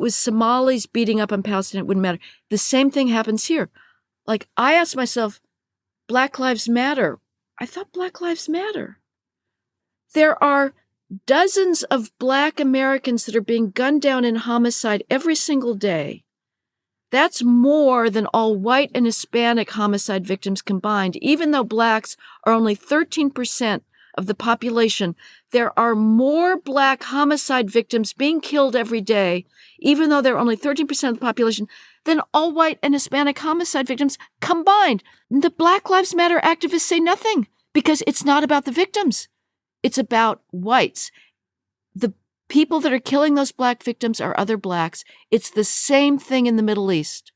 Somalis beating up on Palestine, it wouldn't matter. The same thing happens here. Like I asked myself, Black Lives Matter. I thought Black Lives Matter. There are dozens of Black Americans that are being gunned down in homicide every single day. That's more than all white and Hispanic homicide victims combined. Even though Blacks are only 13% of the population, there are more Black homicide victims being killed every day, even though they're only 13% of the population, than all white and Hispanic homicide victims combined. The Black Lives Matter activists say nothing because it's not about the victims. It's about whites. The people that are killing those Black victims are other Blacks. It's the same thing in the Middle East.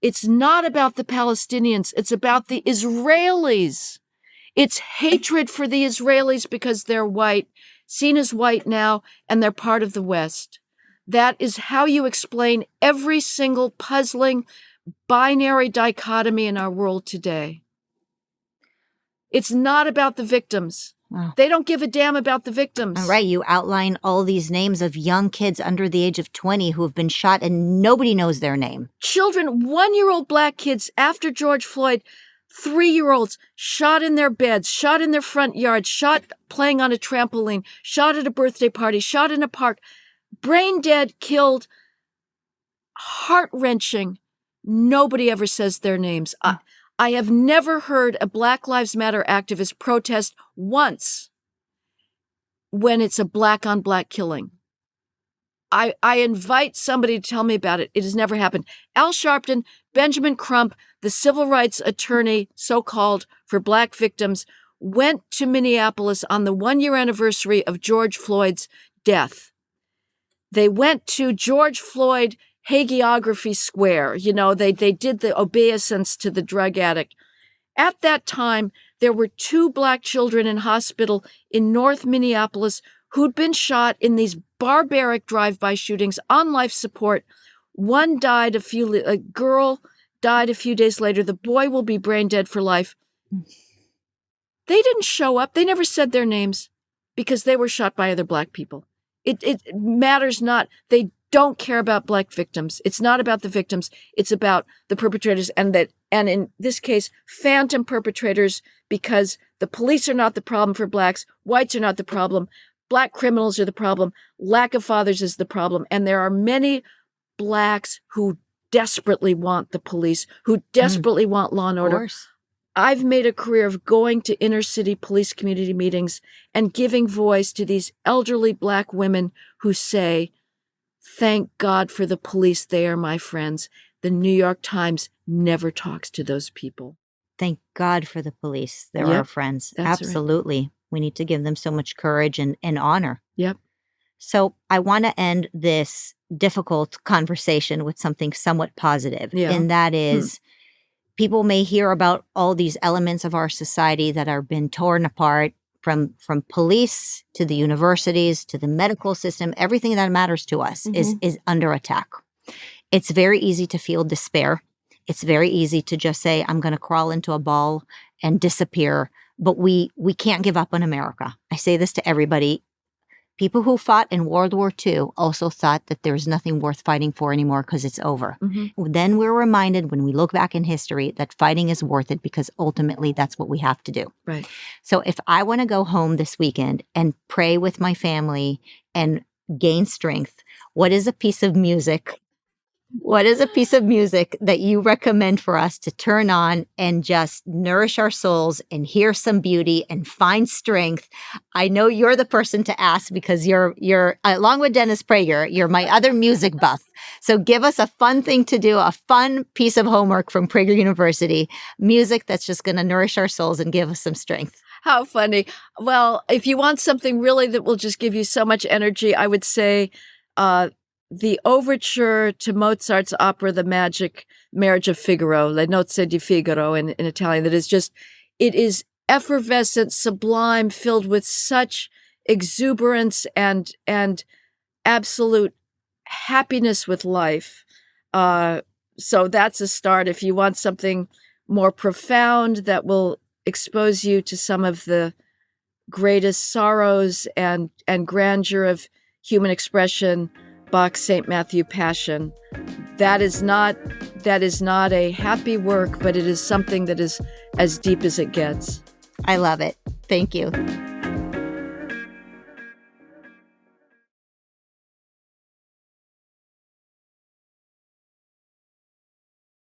It's not about the Palestinians. It's about the Israelis. It's hatred for the Israelis because they're white, seen as white now, and they're part of the West. That is how you explain every single puzzling binary dichotomy in our world today. It's not about the victims. Wow. They don't give a damn about the victims. All right. You outline all these names of young kids under the age of 20 who have been shot and nobody knows their name. Children, 1-year-old Black kids after George Floyd, 3-year-olds shot in their beds, shot in their front yard, shot playing on a trampoline, shot at a birthday party, shot in a park, brain dead, killed, heart-wrenching. Nobody ever says their names. I have never heard a Black Lives Matter activist protest once when it's a Black-on-Black killing. I invite somebody to tell me about it. It has never happened. Al Sharpton, Benjamin Crump, the civil rights attorney, so-called, for Black victims, went to Minneapolis on the 1-year anniversary of George Floyd's death. They went to George Floyd Hagiography Square. They did the obeisance to the drug addict. At that time, there were 2 Black children in hospital in North Minneapolis who'd been shot in these barbaric drive-by shootings on life support. One died a girl died a few days later. The boy will be brain dead for life. They didn't show up. They never said their names because they were shot by other Black people. It matters not. They don't care about Black victims. It's not about the victims. It's about the perpetrators, and in this case, phantom perpetrators, because the police are not the problem for Blacks. Whites are not the problem. Black criminals are the problem. Lack of fathers is the problem. And there are many Blacks who desperately want the police, who desperately want law and order. I've made a career of going to inner city police community meetings and giving voice to these elderly Black women who say, "Thank God for the police. They are my friends." The New York Times never talks to those people. Thank God for the police. They're our friends. Absolutely. Right. We need to give them so much courage and honor. Yep. So I want to end this difficult conversation with something somewhat positive. Yeah. And that is, people may hear about all these elements of our society that are been torn apart, from police to the universities to the medical system. Everything that matters to us is under attack. It's very easy to feel despair. It's very easy to just say, I'm going to crawl into a ball and disappear. But we can't give up on America. I say this to everybody. People who fought in World War II also thought that there's nothing worth fighting for anymore because it's over. Then we're reminded, when we look back in history, that fighting is worth it, because ultimately that's what we have to do. Right. So if I want to go home this weekend and pray with my family and gain strength, what is a piece of music? What is a piece of music that you recommend for us to turn on and just nourish our souls and hear some beauty and find strength? I know you're the person to ask, because you're along with Dennis Prager, you're my other music buff. So give us a fun thing to do, a fun piece of homework from Prager University, music that's just going to nourish our souls and give us some strength. How funny. Well, if you want something really that will just give you so much energy, I would say the overture to Mozart's opera, The Magic Marriage of Figaro, Le Nozze di Figaro in Italian, it is effervescent, sublime, filled with such exuberance and absolute happiness with life. So that's a start. If you want something more profound that will expose you to some of the greatest sorrows and grandeur of human expression, Bach's St. Matthew Passion. That is not a happy work, but it is something that is as deep as it gets. I love it. Thank you.